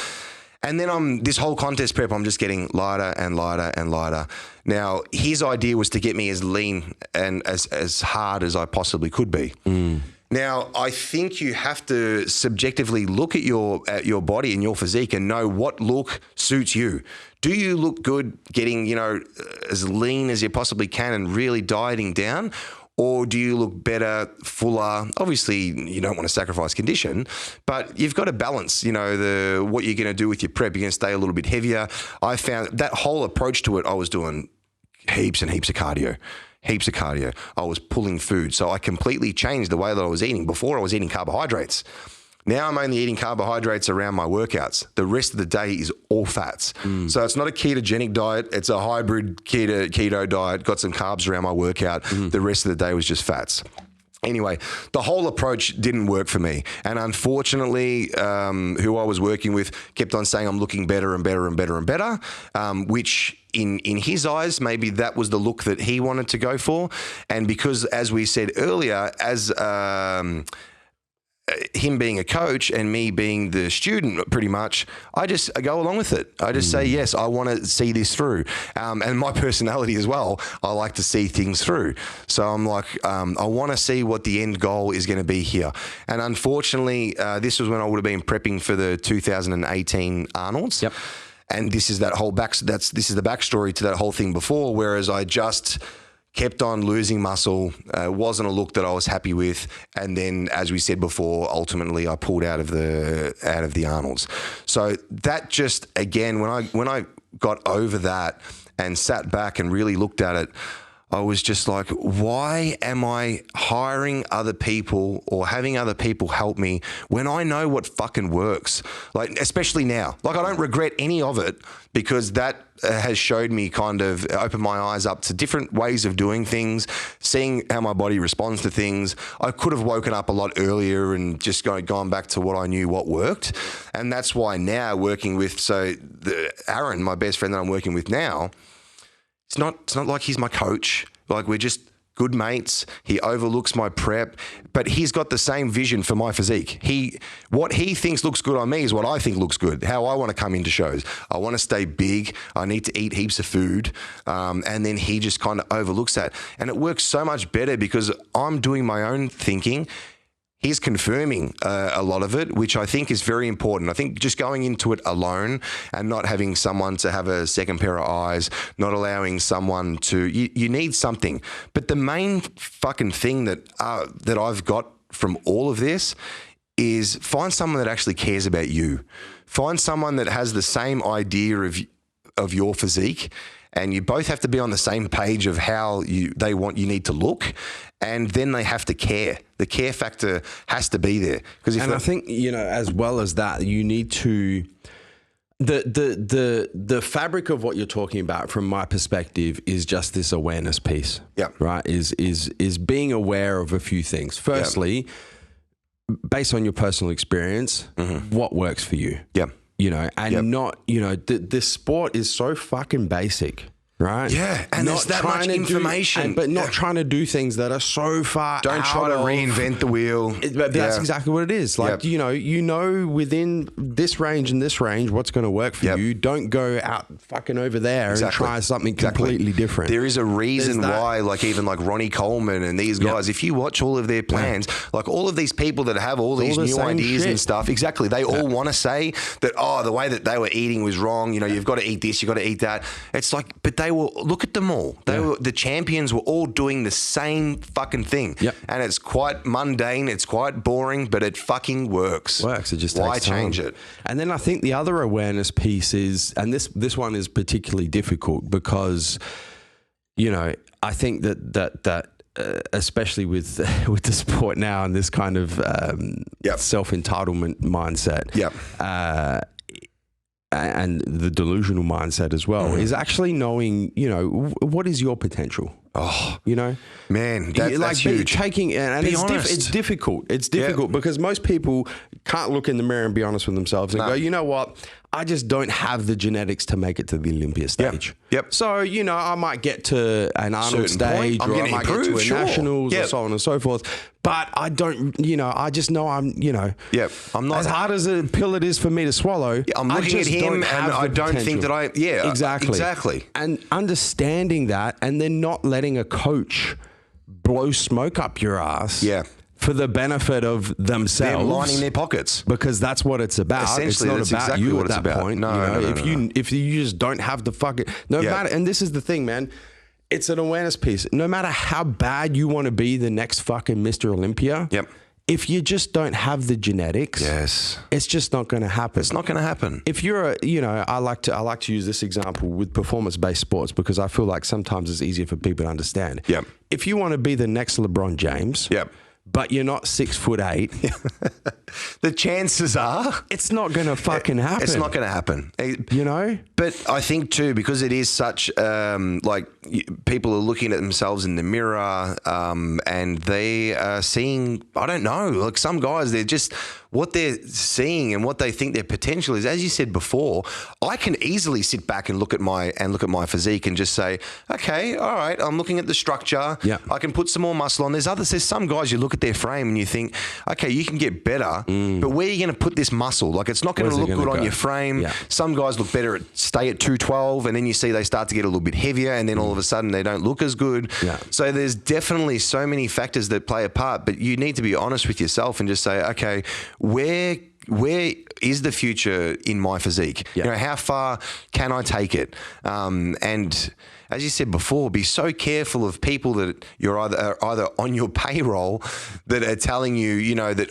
And then this whole contest prep, I'm just getting lighter and lighter and lighter. Now, his idea was to get me as lean and as hard as I possibly could be. Now, I think you have to subjectively look at your body and your physique and know what look suits you. Do you look good getting, as lean as you possibly can and really dieting down? Or do you look better, fuller? Obviously, you don't want to sacrifice condition, but you've got to balance, what you're going to do with your prep. You're going to stay a little bit heavier. I found that whole approach to it, I was doing heaps and heaps of cardio. I was pulling food. So I completely changed the way that I was eating. Before I was eating carbohydrates. Now I'm only eating carbohydrates around my workouts. The rest of the day is all fats. So it's not a ketogenic diet. It's a hybrid keto diet. Got some carbs around my workout. The rest of the day was just fats. Anyway, the whole approach didn't work for me. And unfortunately, who I was working with kept on saying I'm looking better and better and better and better, which in his eyes, maybe that was the look that he wanted to go for. And because, as we said earlier, as him being a coach and me being the student, pretty much, I go along with it. I just say, yes, I want to see this through. And my personality as well, I like to see things through. So I'm like, I want to see what the end goal is going to be here. And unfortunately, this was when I would have been prepping for the 2018 Arnold's. Yep. And this is that whole this is the backstory to that whole thing before, whereas I just kept on losing muscle, wasn't a look that I was happy with, and then, as we said before, ultimately I pulled out of the Arnold's. So that just, again, when I got over that and sat back and really looked at it, I was just like, why am I hiring other people or having other people help me when I know what fucking works? Like, especially now. Like, I don't regret any of it because that has showed me kind of opened my eyes up to different ways of doing things, seeing how my body responds to things. I could have woken up a lot earlier and just gone back to what I knew what worked. And that's why now working with, Aaron, my best friend that I'm working with now, it's not like he's my coach. Like, we're just good mates. He overlooks my prep, but he's got the same vision for my physique. What he thinks looks good on me is what I think looks good, how I want to come into shows. I want to stay big. I need to eat heaps of food. And then he just kind of overlooks that. And it works so much better because I'm doing my own thinking. He's confirming a lot of it, which I think is very important. I think just going into it alone and not having someone to have a second pair of eyes, not allowing someone to, you need something. But the main fucking thing that I've got from all of this is find someone that actually cares about you. Find someone that has the same idea of your physique, and you both have to be on the same page of how they want you need to look, and then they have to care. The care factor has to be there. I think, as well as that, you need to the fabric of what you're talking about, from my perspective, is just this awareness piece. Yeah. Right. Is being aware of a few things. Firstly, based on your personal experience, what works for you. Yeah. Not, this sport is so fucking basic, right? Yeah, and there's that much information. But not trying to do things that are so far Don't out try to of, reinvent the wheel. That's exactly what it is. Like, you know within this range and this range what's going to work for you. Don't go out fucking over there and try something completely different. There is a reason why, even Ronnie Coleman and these guys, if you watch all of their plans, like all of these people that have all these new ideas and stuff, they all want to say that, the way that they were eating was wrong. You've got to eat this, you've got to eat that. It's like, but they were, look at them all. The champions were all doing the same fucking thing. Yep. And it's quite mundane, it's quite boring, but it fucking works. It just why takes time. Change it? And then I think the other awareness piece is, and this one is particularly difficult because, I think that especially with the sport now and this kind of self-entitlement mindset, and the delusional mindset as well, is actually knowing, what is your potential? Oh, man, that's huge. It's difficult. It's difficult because most people can't look in the mirror and be honest with themselves and go, you know what? I just don't have the genetics to make it to the Olympia stage. Yep. So, I might get to an Arnold stage, or I might get to a nationals, or so on and so forth. But I don't, I just know I'm not, as hard as a pill it is for me to swallow. I'm looking at him and I don't think that exactly. And understanding that, and then not letting a coach blow smoke up your ass. Yeah. For the benefit of themselves. They're lining their pockets. Because that's what it's about. Essentially, it's not about you at that point. No, if you just don't have the fucking... matter, and this is the thing, man. It's an awareness piece. No matter how bad you want to be the next fucking Mr. Olympia, if you just don't have the genetics, it's just not going to happen. It's not going to happen. If you're I like to use this example with performance-based sports because I feel like sometimes it's easier for people to understand. Yep. If you want to be the next LeBron James... but you're not 6'8", the chances are it's not going to fucking happen. It's not going to happen. But I think too, because it is such people are looking at themselves in the mirror, and they are seeing, I don't know, like some guys, they're just, what they're seeing and what they think their potential is. As you said before, I can easily sit back and look at my physique and just say, okay, all right, I'm looking at the structure. Yeah. I can put some more muscle on. There's some guys you look at their frame and you think, okay, you can get better, but where are you going to put this muscle? Like, it's not going to look good on your frame. Yeah. Some guys look better stay at 212, and then you see they start to get a little bit heavier, and then all of a sudden they don't look as good. Yeah. So there's definitely so many factors that play a part, but you need to be honest with yourself and just say, okay, where is the future in my physique? Yeah. How far can I take it? And as you said before, be so careful of people that you're either on your payroll that are telling you, that,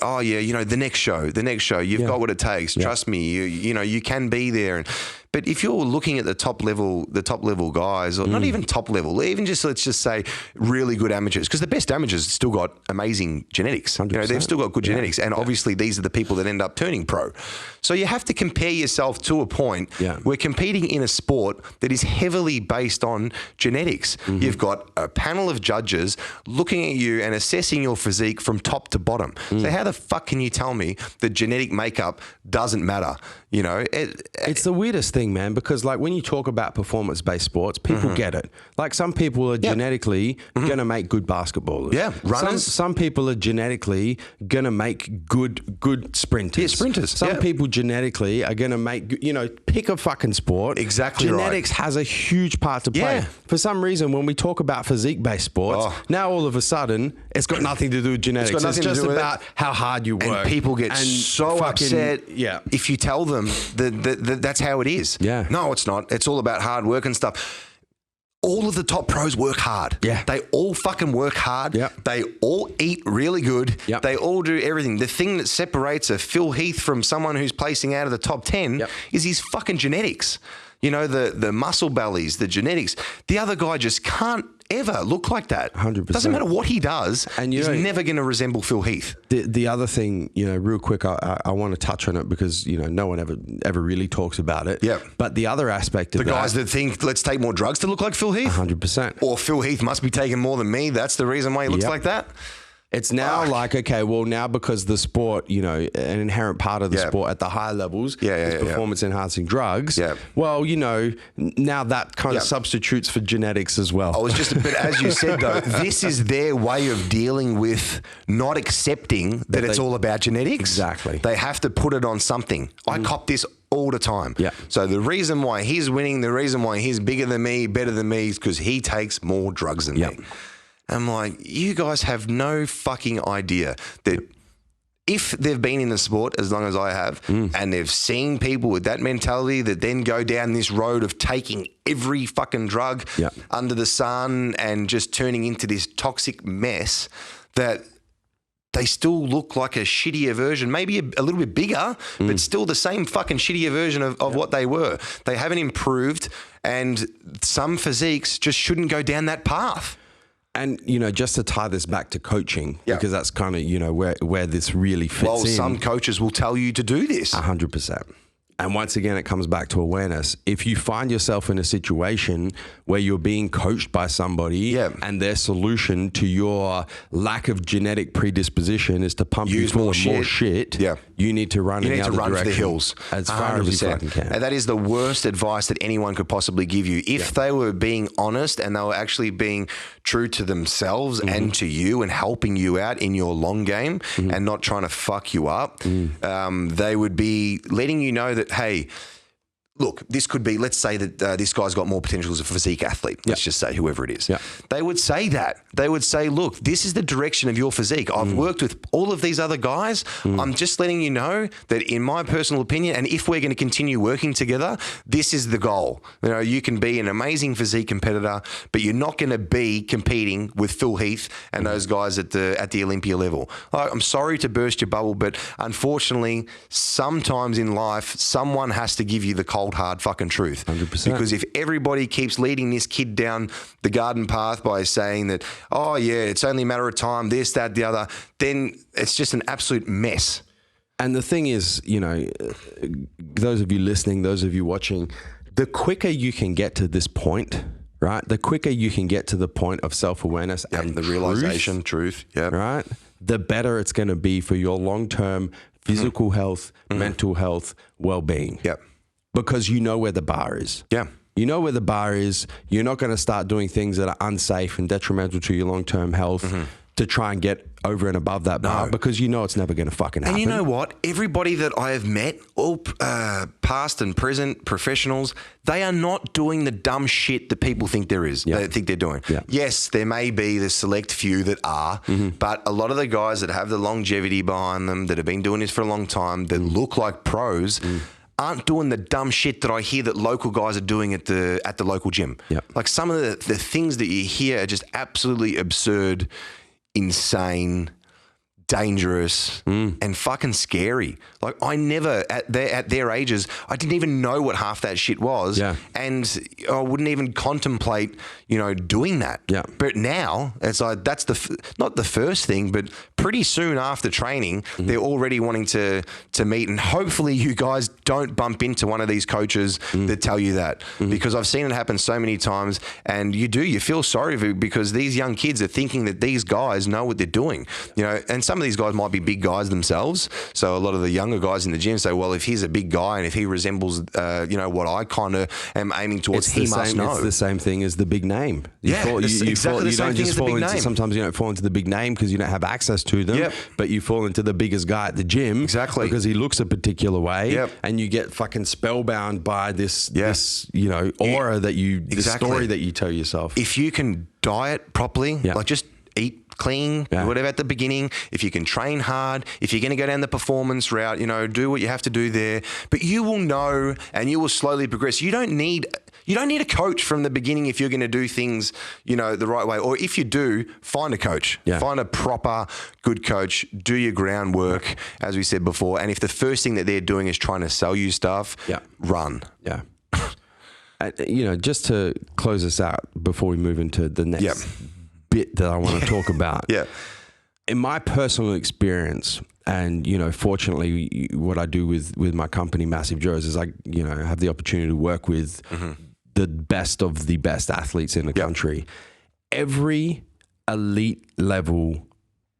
the next show, you've got what it takes. Trust me, you can be there. But if you're looking at the top level guys, or not even top level, even just let's just say really good amateurs, because the best amateurs still got amazing genetics. You know, they've still got good genetics, and obviously these are the people that end up turning pro. So you have to compare yourself to a point where competing in a sport that is heavily based on genetics. You've got a panel of judges looking at you and assessing your physique from top to bottom. So how the fuck can you tell me that genetic makeup doesn't matter? You know, it's the weirdest thing, man, because like when you talk about performance-based sports, people get it. Like some people are genetically going to make good basketballers. Yeah, runners. Some people are genetically going to make good sprinters. Yeah, sprinters. Some people genetically are going to make, you know, pick a fucking sport. Exactly Genetics has a huge part to play. Yeah. For some reason, when we talk about physique-based sports, now all of a sudden, it's got nothing to do with genetics. It's just about how hard you work. And people get so upset if you tell them that that's how it is. Yeah. No, it's not. It's all about hard work and stuff. All of the top pros work hard. Yeah. They all fucking work hard. Yep. They all eat really good. Yep. They all do everything. The thing that separates a Phil Heath from someone who's placing out of the top 10 is his fucking genetics. You know, the muscle bellies, the genetics. The other guy just can't ever look like that. 100%. Doesn't matter what he does, and he's never going to resemble Phil Heath. The other thing, you know, real quick, I want to touch on it because, you know, no one ever really talks about it. Yeah. But the other aspect of the guys that think, let's take more drugs to look like Phil Heath. 100%. Or Phil Heath must be taking more than me. That's the reason why he looks like that. It's now like, okay, well, now because the sport, you know, an inherent part of the sport at the high levels is performance-enhancing drugs. Yeah. Well, you know, now that kind of substitutes for genetics as well. I was just, but as you said, though, this is their way of dealing with not accepting that it's all about genetics. Exactly. They have to put it on something. I cop this all the time. Yeah. So the reason why he's winning, the reason why he's bigger than me, better than me, is because he takes more drugs than me. I'm like, you guys have no fucking idea that if they've been in the sport as long as I have and they've seen people with that mentality that then go down this road of taking every fucking drug under the sun and just turning into this toxic mess, that they still look like a shittier version, maybe a little bit bigger, but still the same fucking shittier version of what they were. They haven't improved, and some physiques just shouldn't go down that path. And, you know, just to tie this back to coaching, because that's kind of, you know, where this really fits in. Well, some coaches will tell you to do this. 100%. And once again, it comes back to awareness. If you find yourself in a situation where you're being coached by somebody and their solution to your lack of genetic predisposition is to pump you full of more shit, you need to run in the other direction. For the hills as far as you fucking can. And that is the worst advice that anyone could possibly give you. If they were being honest and they were actually being true to themselves and to you and helping you out in your long game and not trying to fuck you up, they would be letting you know that, hey, look, this could be, let's say that this guy's got more potential as a physique athlete. Let's just say whoever it is. They would say that. They would say, look, this is the direction of your physique. I've worked with all of these other guys. I'm just letting you know that in my personal opinion, and if we're going to continue working together, this is the goal. You know, you can be an amazing physique competitor, but you're not going to be competing with Phil Heath and those guys at the Olympia level. I'm sorry to burst your bubble, but unfortunately, sometimes in life, someone has to give you the cold, hard fucking truth. 100%. Because if everybody keeps leading this kid down the garden path by saying that, oh yeah, it's only a matter of time, this, that, the other, then it's just an absolute mess. And the thing is, you know, those of you listening, those of you watching, the quicker you can get to this point, right? The quicker you can get to the point of self-awareness and the realization, truth, right? The better it's going to be for your long-term physical health, mental health, well-being. Because you know where the bar is. You know where the bar is. You're not going to start doing things that are unsafe and detrimental to your long-term health to try and get over and above that bar because you know it's never going to fucking happen. And you know what? Everybody that I have met, all past and present professionals, they are not doing the dumb shit that people think there is. They think they're doing. Yes, there may be the select few that are, but a lot of the guys that have the longevity behind them, that have been doing this for a long time, that look like pros, aren't doing the dumb shit that I hear that local guys are doing at the local gym. Like some of the things that you hear are just absolutely absurd, insane, dangerous and fucking scary. Like I never at their ages, I didn't even know what half that shit was, and I wouldn't even contemplate, doing that. Yeah. But now it's like that's not the first thing, but pretty soon after training, they're already wanting to meet, and hopefully you guys don't bump into one of these coaches that tell you that, because I've seen it happen so many times, and you feel sorry for it because these young kids are thinking that these guys know what they're doing, and some of these guys might be big guys themselves. So a lot of the younger guys in the gym say, well, if he's a big guy and if he resembles, what I kind of am aiming towards, he must know. It's the same thing as the big name. Sometimes you don't fall into the big name because you don't have access to them, but you fall into the biggest guy at the gym. Exactly. Because he looks a particular way, and you get fucking spellbound by this aura the story that you tell yourself. If you can diet properly, like just eat clean, whatever at the beginning, if you can train hard, if you're going to go down the performance route, do what you have to do there, but you will know and you will slowly progress. You don't need a coach from the beginning if you're going to do things, the right way. Or if you do, find a coach. Find a proper, good coach. Do your groundwork, as we said before. And if the first thing that they're doing is trying to sell you stuff, run. Yeah. Just to close us out before we move into the next bit that I want to talk about. In my personal experience, and fortunately, what I do with my company, Massive Joe's, is I have the opportunity to work with the best of the best athletes in the country. Every elite level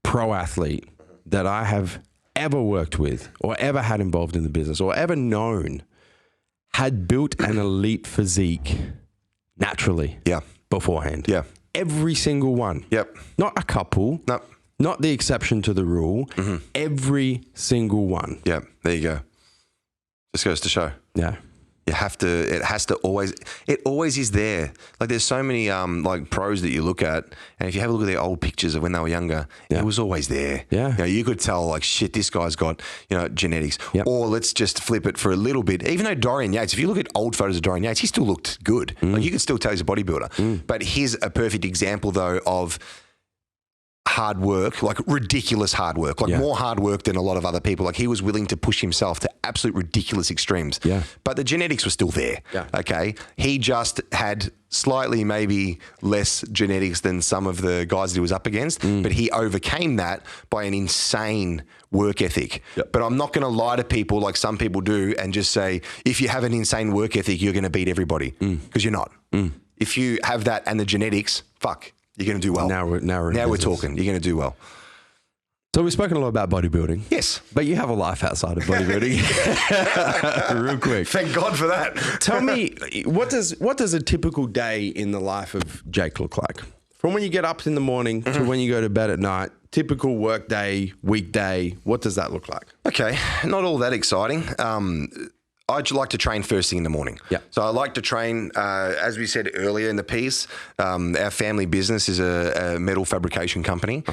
pro athlete that I have ever worked with, or ever had involved in the business, or ever known, had built an elite physique naturally. Beforehand. Every single one. Not a couple. No. Not the exception to the rule. Every single one. There you go. Just goes to show. You have to, it always is there. Like there's so many like pros that you look at, and if you have a look at their old pictures of when they were younger, it was always there. You could tell like, shit, this guy's got, genetics. Or let's just flip it for a little bit. Even though Dorian Yates, if you look at old photos of Dorian Yates, he still looked good. Like you could still tell he's a bodybuilder. But here's a perfect example though of hard work, like ridiculous hard work, like more hard work than a lot of other people. Like he was willing to push himself to absolute ridiculous extremes. But the genetics were still there. Okay. He just had slightly maybe less genetics than some of the guys that he was up against, but he overcame that by an insane work ethic. But I'm not going to lie to people like some people do and just say, if you have an insane work ethic, you're going to beat everybody, because you're not. If you have that and the genetics, fuck, you're going to do well. Now we're talking. You're going to do well. So we've spoken a lot about bodybuilding. Yes. But you have a life outside of bodybuilding. Real quick. Thank God for that. Tell me, what does a typical day in the life of Jake look like? From when you get up in the morning to when you go to bed at night, typical work day, weekday, what does that look like? Okay. Not all that exciting. I like to train first thing in the morning. So I like to train, as we said earlier in the piece, our family business is a metal fabrication company.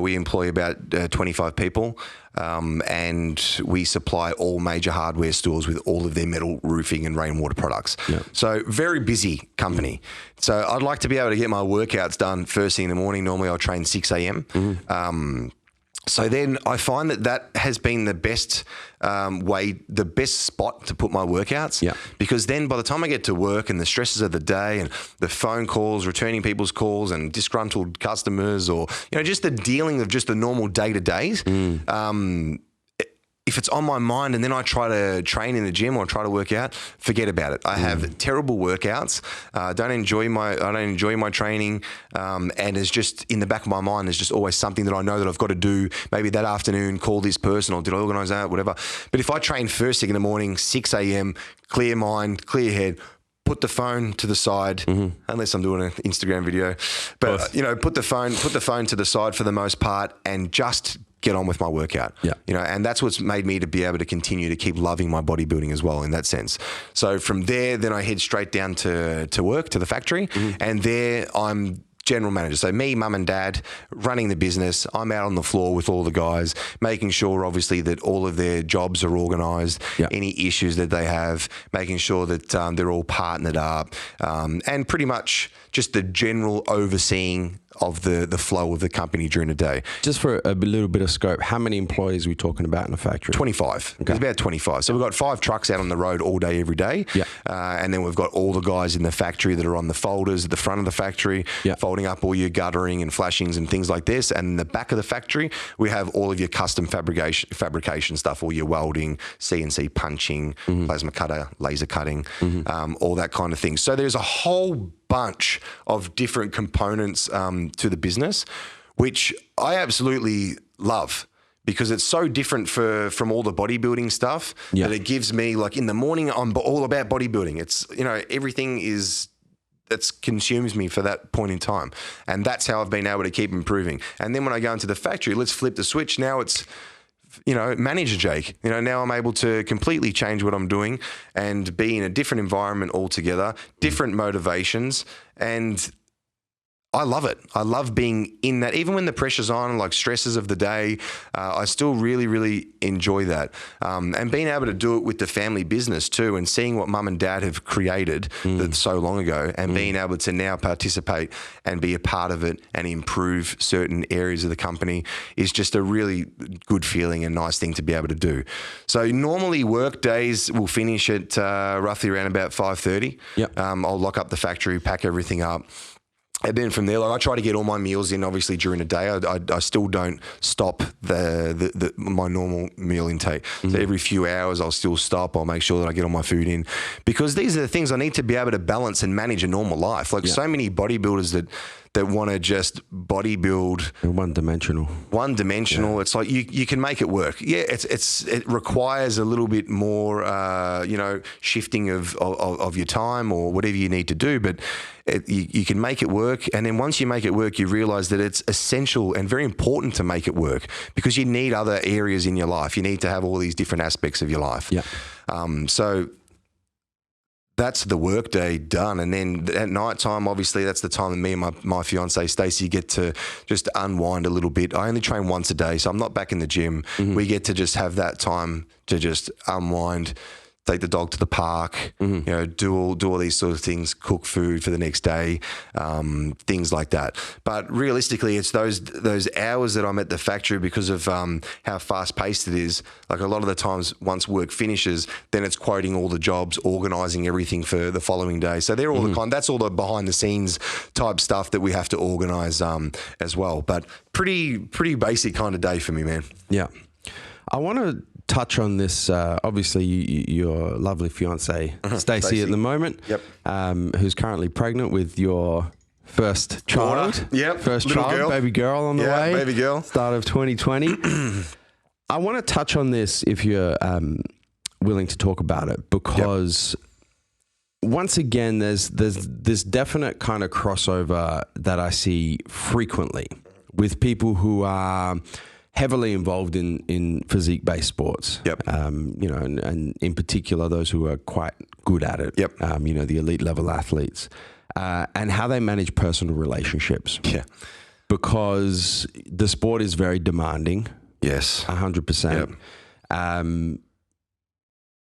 We employ about 25 people, and we supply all major hardware stores with all of their metal roofing and rainwater products. So very busy company. So I'd like to be able to get my workouts done first thing in the morning. Normally I'll train 6 a.m. So then I find that has been the best the best spot to put my workouts. Because then by the time I get to work and the stresses of the day and the phone calls, returning people's calls and disgruntled customers, or, just the dealing of just the normal day-to-days, if it's on my mind and then I try to train in the gym or try to work out, forget about it. I have terrible workouts. I don't enjoy my training. And it's just in the back of my mind, there's just always something that I know that I've got to do. Maybe that afternoon, call this person, or did I organise that, whatever. But if I train first thing in the morning, 6 a.m., clear mind, clear head, put the phone to the side, unless I'm doing an Instagram video, but put the phone to the side for the most part, and just get on with my workout. And that's what's made me to be able to continue to keep loving my bodybuilding as well in that sense. So from there, then I head straight down to work, to the factory, and there I'm general manager. So me, mum and dad running the business. I'm out on the floor with all the guys, making sure obviously that all of their jobs are organised, any issues that they have, making sure that they're all partnered up, and pretty much just the general overseeing of the flow of the company during the day. Just for a little bit of scope, how many employees are we talking about in the factory? 25. Okay. There's about 25. So we've got 5 trucks out on the road all day, every day. Yeah. And then we've got all the guys in the factory that are on the folders at the front of the factory, folding up all your guttering and flashings and things like this. And in the back of the factory, we have all of your custom fabrication stuff, all your welding, CNC punching, plasma cutter, laser cutting, all that kind of thing. So there's a whole bunch of different components to the business, which I absolutely love, because it's so different from all the bodybuilding stuff that it gives me, like in the morning, I'm all about bodybuilding. It's, everything that consumes me for that point in time. And that's how I've been able to keep improving. And then when I go into the factory, let's flip the switch. Now it's, manager Jake. Now I'm able to completely change what I'm doing and be in a different environment altogether, different motivations, and I love it. I love being in that. Even when the pressure's on, like stresses of the day, I still really, really enjoy that. And being able to do it with the family business too, and seeing what mum and dad have created so long ago, and being able to now participate and be a part of it and improve certain areas of the company is just a really good feeling and nice thing to be able to do. So normally work days will finish at roughly around about 5:30. Yep. I'll lock up the factory, pack everything up. And then from there, I try to get all my meals in, obviously, during the day. I still don't stop my normal meal intake. So every few hours, I'll still stop. I'll make sure that I get all my food in, because these are the things I need to be able to balance and manage a normal life. Like so many bodybuilders that want to just bodybuild. One-dimensional. It's like you can make it work. Yeah, it requires a little bit more, shifting of your time or whatever you need to do, but you can make it work. And then once you make it work, you realize that it's essential and very important to make it work, because you need other areas in your life. You need to have all these different aspects of your life. Yeah. So that's the work day done. And then at night time, obviously, that's the time that me and my fiance, Stacey, get to just unwind a little bit. I only train once a day, so I'm not back in the gym. We get to just have that time to just unwind, take the dog to the park, do all these sort of things, cook food for the next day, things like that. But realistically, it's those hours that I'm at the factory, because of how fast paced it is. Like a lot of the times, once work finishes, then it's quoting all the jobs, organising everything for the following day. So they're all that's all the behind the scenes type stuff that we have to organise as well. But pretty basic kind of day for me, man. Yeah. I want to touch on this. Obviously, your lovely fiance, Stacey, at the moment, who's currently pregnant with your first child. Yep. First Little child, girl. Baby girl on the way. Baby girl. Start of 2020. I want to touch on this if you're willing to talk about it, because once again, there's this definite kind of crossover that I see frequently with people who are heavily involved in physique-based sports. Yep. And in particular, those who are quite good at it. Yep. The elite level athletes, and how they manage personal relationships. Yeah. Because the sport is very demanding. Yes. 100%. Yep.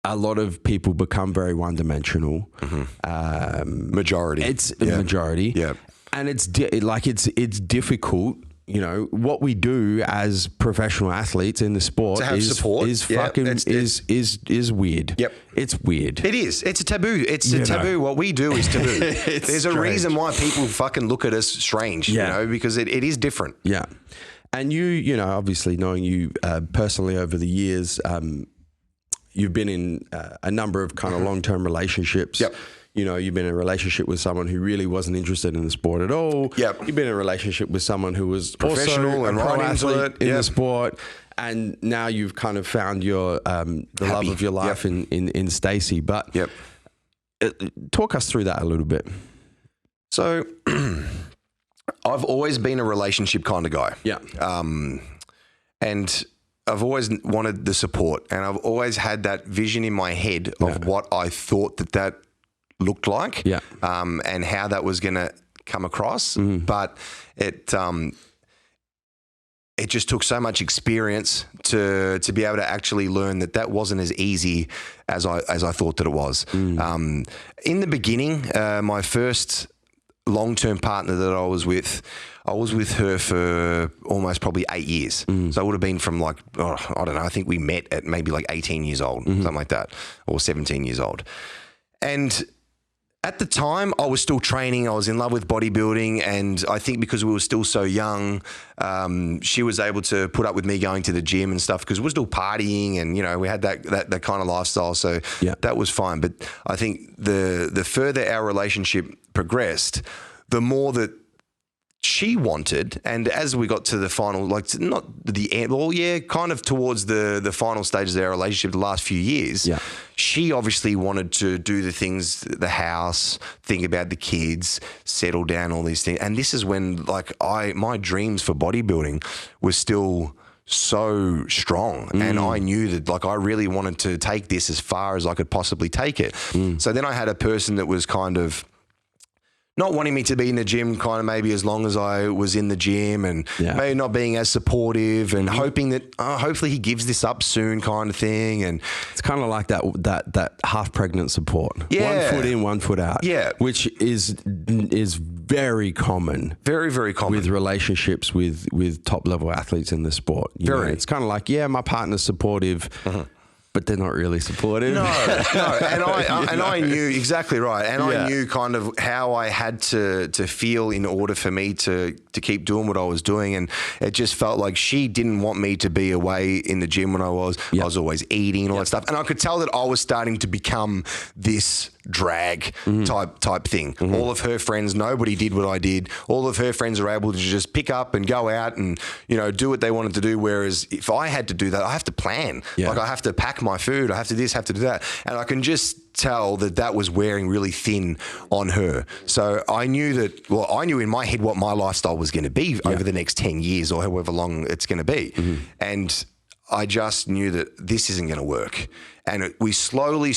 A lot of people become very one-dimensional. Majority. It's a majority. Yeah. And it's difficult. What we do as professional athletes in the sport to have support is fucking is weird. Yep. It's weird. It is. It's a taboo. It's a taboo. What we do is taboo. There's a reason why people fucking look at us strange, because it is different. Yeah. And you obviously knowing you personally over the years, you've been in a number of kind of long-term relationships. Yep. You've been in a relationship with someone who really wasn't interested in the sport at all. Yep. You've been in a relationship with someone who was professional also and a pro right into athlete it in the sport. And now you've kind of found your the love of your life in Stacey. But talk us through that a little bit. So I've always been a relationship kind of guy. Yeah. And I've always wanted the support, and I've always had that vision in my head of what I thought that looked like, and how that was going to come across. But it just took so much experience to be able to actually learn that wasn't as easy as I thought that it was. In the beginning, my first long-term partner that I was with, I was with her for almost probably 8 years. So it would have been from like, I don't know, I think we met at maybe like 18 years old, something like that, or 17 years old. And at the time, I was still training. I was in love with bodybuilding, and I think because we were still so young, she was able to put up with me going to the gym and stuff because we were still partying, and you know we had that kind of lifestyle. So that was fine. But I think the further our relationship progressed, the more that she wanted, and as we got to the final, like not the end, well, yeah, kind of towards the final stages of our relationship, the last few years, she obviously wanted to do the things, the house, think about the kids, settle down, all these things. And this is when like my dreams for bodybuilding were still so strong, and I knew that like I really wanted to take this as far as I could possibly take it. So then I had a person that was kind of not wanting me to be in the gym kind of maybe as long as I was in the gym, and maybe not being as supportive, and hoping that hopefully he gives this up soon kind of thing. And it's kind of like that half pregnant support. Yeah. 1 foot in, 1 foot out. Yeah. Which is very common. Very, very common. With relationships with top level athletes in the sport. You know, it's kind of like, yeah, my partner's supportive, but they're not really supportive. No. And I knew exactly right. And I knew kind of how I had to feel in order for me to keep doing what I was doing. And it just felt like she didn't want me to be away in the gym when I was always eating and all that stuff. And I could tell that I was starting to become this drag type thing. All of her friends, nobody did what I did. All of her friends are able to just pick up and go out and, you know, do what they wanted to do. Whereas if I had to do that, I have to plan. Like I have to pack my food. I have to this, have to do that. And I can just tell that was wearing really thin on her. So I knew I knew in my head what my lifestyle was going to be over the next 10 years or however long it's going to be. And I just knew that this isn't going to work. And we slowly,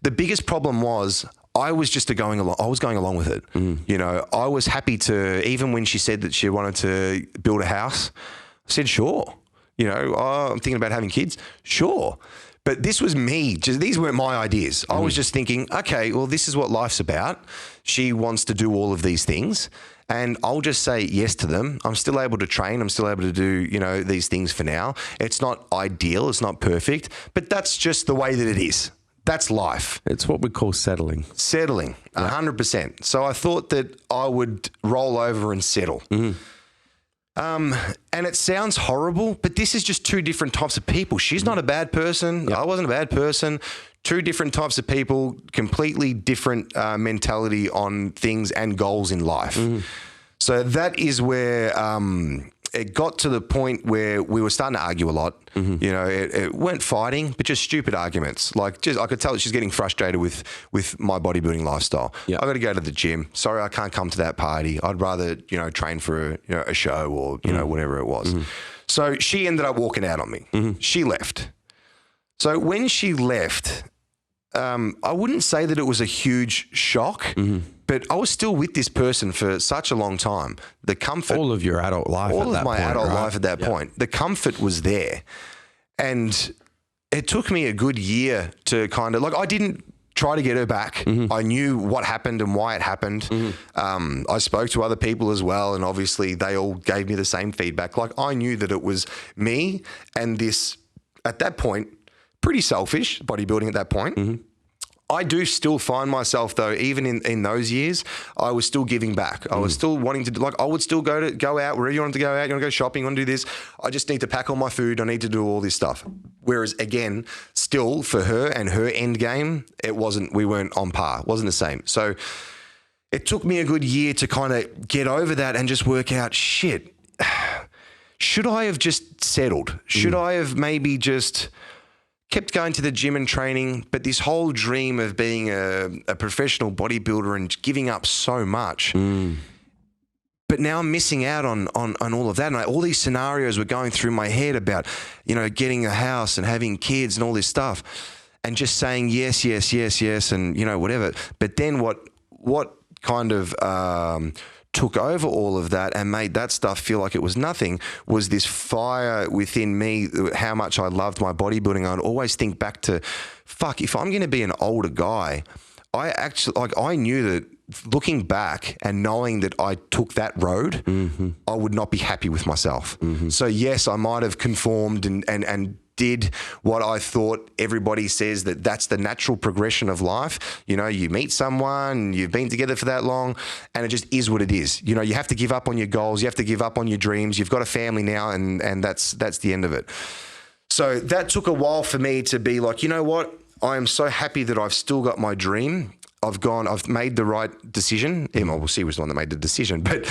the biggest problem was I was just going along with it. You know, I was happy to, even when she said that she wanted to build a house, I said, sure. You know, I'm thinking about having kids. Sure. But this was me. These weren't my ideas. I was just thinking, okay, well, this is what life's about. She wants to do all of these things, and I'll just say yes to them. I'm still able to train. I'm still able to do, you know, these things for now. It's not ideal. It's not perfect, but that's just the way that it is. That's life. It's what we call settling. Settling, 100%. So I thought that I would roll over and settle. And it sounds horrible, but this is just two different types of people. She's not a bad person. I wasn't a bad person. Two different types of people, completely different mentality on things and goals in life. So that is where it got to the point where we were starting to argue a lot. You know, it weren't fighting, but just stupid arguments. Like, I could tell that she's getting frustrated with my bodybuilding lifestyle. I got to go to the gym. Sorry, I can't come to that party. I'd rather, you know, train for a show or, you know, whatever it was. So she ended up walking out on me. She left. So when she left, I wouldn't say that it was a huge shock, but I was still with this person for such a long time. The comfort, all of your adult life, all of my adult life at that point, the comfort was there. And it took me a good year to kind of, like, I didn't try to get her back. I knew what happened and why it happened. I spoke to other people as well, and obviously they all gave me the same feedback. Like, I knew that it was me and this, at that point, pretty selfish bodybuilding at that point. I do still find myself, though, even in those years, I was still giving back. I was still wanting to, like, I would still go out wherever you want to go out. You want to go shopping, you want to do this. I just need to pack all my food. I need to do all this stuff. Whereas, again, still for her and her end game, we weren't on par. It wasn't the same. So it took me a good year to kind of get over that and just work out, shit, should I have just settled? Should I have maybe just kept going to the gym and training, but this whole dream of being a professional bodybuilder and giving up so much, but now I'm missing out on all of that. And all these scenarios were going through my head about, you know, getting a house and having kids and all this stuff, and just saying yes, and, you know, whatever. But then what kind of took over all of that and made that stuff feel like it was nothing was this fire within me, how much I loved my bodybuilding. I'd always think back to, fuck, if I'm going to be an older guy, I knew that looking back and knowing that I took that road, I would not be happy with myself. So yes, I might have conformed and did what I thought everybody says that's the natural progression of life. You know, you meet someone, you've been together for that long, and it just is what it is. You know, you have to give up on your goals, you have to give up on your dreams. You've got a family now, and that's the end of it. So that took a while for me to be like, you know what? I am so happy that I've still got my dream. I've made the right decision. Emma was the one that made the decision, but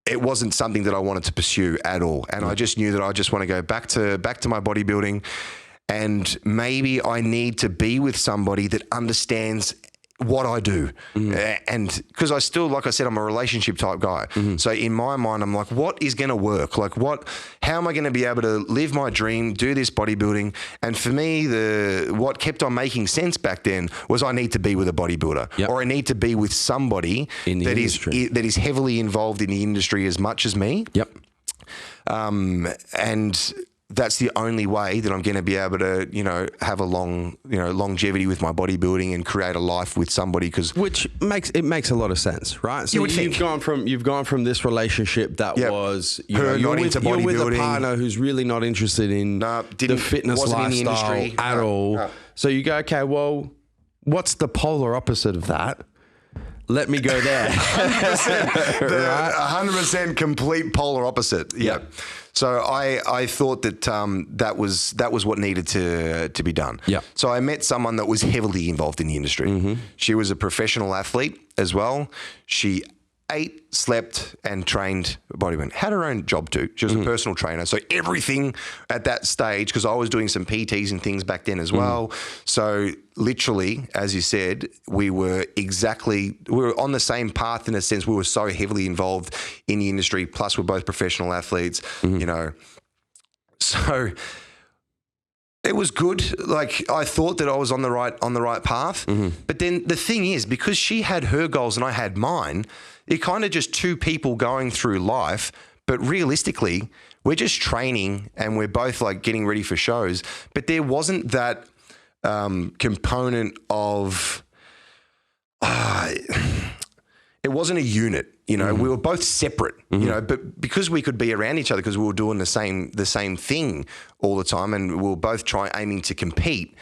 it wasn't something that I wanted to pursue at all. And I just knew that I just want to go back to my bodybuilding, and maybe I need to be with somebody that understands what I do. And because I still, like I said, I'm a relationship type guy. So in my mind, I'm like, what is going to work? Like how am I going to be able to live my dream, do this bodybuilding? And for me, what kept on making sense back then was I need to be with a bodybuilder, or I need to be with somebody that is heavily involved in the industry as much as me. And that's the only way that I'm going to be able to, you know, have a longevity with my bodybuilding and create a life with somebody. Which makes a lot of sense, right? So you've gone from this relationship that was you're with a partner who's really not interested in the fitness lifestyle at all. So you go, okay, well, what's the polar opposite of that? Let me go there. 100% complete polar opposite. Yeah. So I thought that that was what needed to be done. Yeah. So I met someone that was heavily involved in the industry. She was a professional athlete as well. She ate, slept, and trained bodybuilding. Had her own job too. She was a personal trainer. So everything at that stage, because I was doing some PTs and things back then as well. So literally, as you said, we were on the same path in a sense. We were so heavily involved in the industry. Plus, we're both professional athletes, you know. So it was good. Like, I thought that I was on the right path. But then the thing is, because she had her goals and I had mine, it kind of just two people going through life. But realistically, we're just training and we're both like getting ready for shows. But there wasn't that component of, it wasn't a unit, you know, we were both separate, you know, but because we could be around each other because we were doing the same thing all the time, and we were both aiming to compete.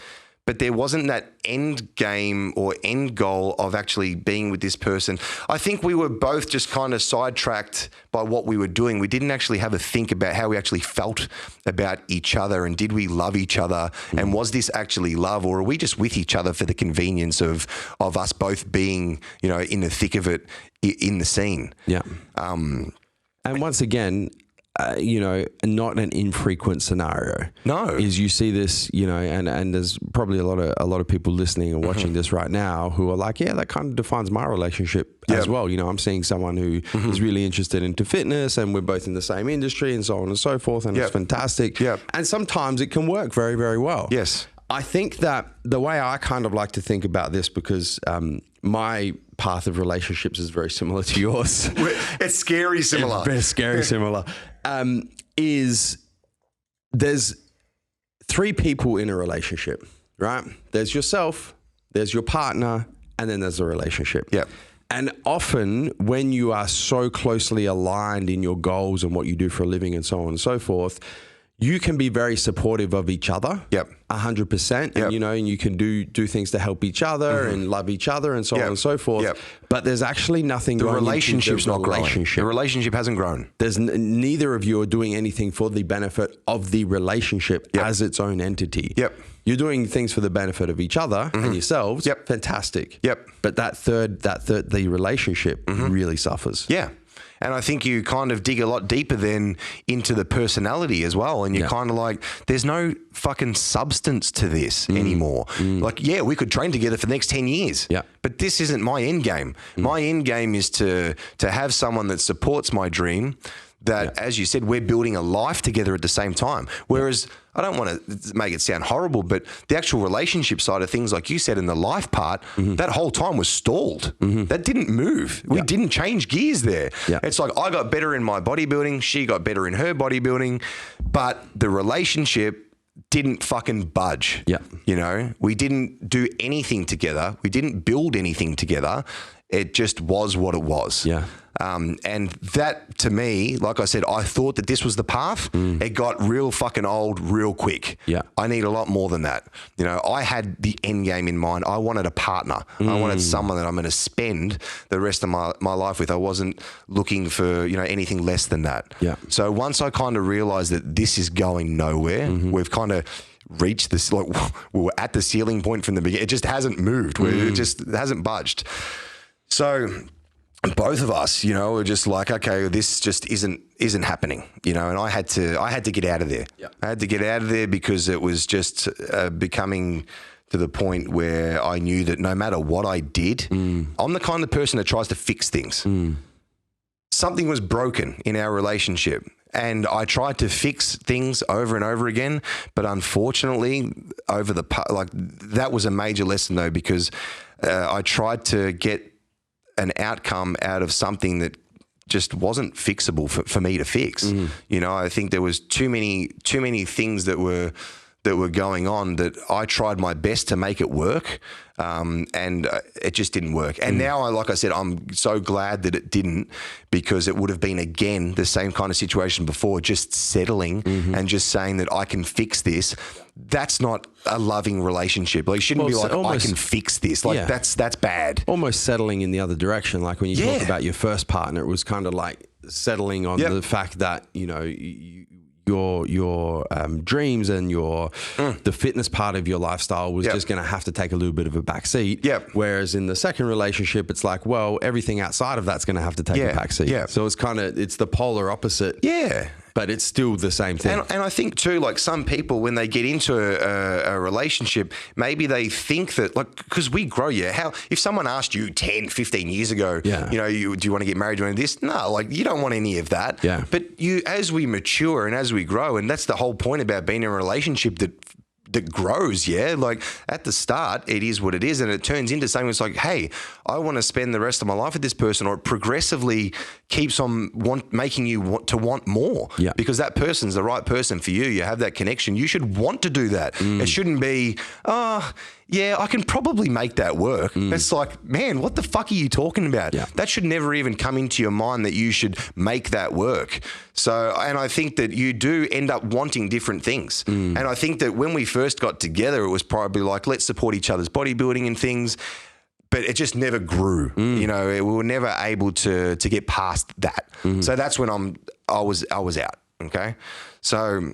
But there wasn't that end game or end goal of actually being with this person. I think we were both just kind of sidetracked by what we were doing. We didn't actually have a think about how we actually felt about each other, and did we love each other, and was this actually love, or are we just with each other for the convenience of us both being, you know, in the thick of it in the scene. Yeah. And once again, you know, not an infrequent scenario. No, is you see this, you know, and there's probably a lot of people listening and watching this right now who are like, yeah, that kind of defines my relationship as well. You know, I'm seeing someone who is really interested into fitness, and we're both in the same industry, and so on and so forth, and it's fantastic. Yeah, and sometimes it can work very, very well. Yes, I think that the way I kind of like to think about this, because my path of relationships is very similar to yours. It's scary similar. It's very scary similar. Is there's three people in a relationship, right? There's yourself, there's your partner, and then there's a relationship. Yeah. And often when you are so closely aligned in your goals and what you do for a living and so on and so forth, you can be very supportive of each other. Yep. 100%. And, you know, and you can do things to help each other and love each other and so on and so forth. Yep. But there's actually nothing going on. The relationship's not growing. The relationship hasn't grown. There's neither of you are doing anything for the benefit of the relationship as its own entity. Yep. You're doing things for the benefit of each other and yourselves. Yep. Fantastic. Yep. But the relationship really suffers. Yeah. And I think you kind of dig a lot deeper then into the personality as well. And you're kind of like, there's no fucking substance to this anymore. Like, yeah, we could train together for the next 10 years. Yeah. But this isn't my end game. My end game is to have someone that supports my dream, that, as you said, we're building a life together at the same time. Whereas I don't want to make it sound horrible, but the actual relationship side of things, like you said, in the life part, that whole time was stalled. That didn't move. We didn't change gears there. It's like I got better in my bodybuilding, she got better in her bodybuilding, but the relationship didn't fucking budge. Yeah. You know, we didn't do anything together. We didn't build anything together. It just was what it was. Yeah. And that, to me, like I said, I thought that this was the path. It got real fucking old real quick. Yeah. I need a lot more than that. You know, I had the end game in mind. I wanted a partner. I wanted someone that I'm going to spend the rest of my life with. I wasn't looking for, you know, anything less than that. Yeah. So once I kind of realized that this is going nowhere, we've kind of reached this, like we were at the ceiling point from the beginning. It just hasn't moved. It just hasn't budged. So both of us, you know, were just like, okay, this just isn't happening, you know, and I had to get out of there. Yeah. I had to get out of there because it was just becoming to the point where I knew that no matter what I did, I'm the kind of person that tries to fix things. Something was broken in our relationship. And I tried to fix things over and over again, but unfortunately, that was a major lesson though, because I tried to get an outcome out of something that just wasn't fixable for me to fix. You know, I think there was too many things that were going on that I tried my best to make it work, and it just didn't work. And now, like I said, I'm so glad that it didn't, because it would have been again the same kind of situation before, just settling and just saying that I can fix this. That's not a loving relationship. Like, you shouldn't be like, I can fix this. Like, that's bad. Almost settling in the other direction. Like when you talk about your first partner, it was kind of like settling on the fact that, you know, your dreams and the fitness part of your lifestyle was just going to have to take a little bit of a back seat. Whereas in the second relationship, it's like, well, everything outside of that's going to have to take a back seat. So it's the polar opposite. But it's still the same thing. And I think too, like some people, when they get into a relationship, maybe they think that, like, because we grow, if someone asked you 10, 15 years ago, you know, do you want to get married? Do you want this? No, like, you don't want any of that. But as we mature and as we grow, and that's the whole point about being in a relationship that grows, like at the start, it is what it is, and it turns into something that's like, hey, I want to spend the rest of my life with this person, or it progressively keeps on making you want to want more, because that person's the right person for you. You have that connection. You should want to do that. It shouldn't be, I can probably make that work. It's like, man, what the fuck are you talking about? That should never even come into your mind that you should make that work. So, and I think that you do end up wanting different things. And I think that when we first got together, it was probably like, let's support each other's bodybuilding and things. But it just never grew. You know, we were never able to get past that. So that's when I was out. Okay. So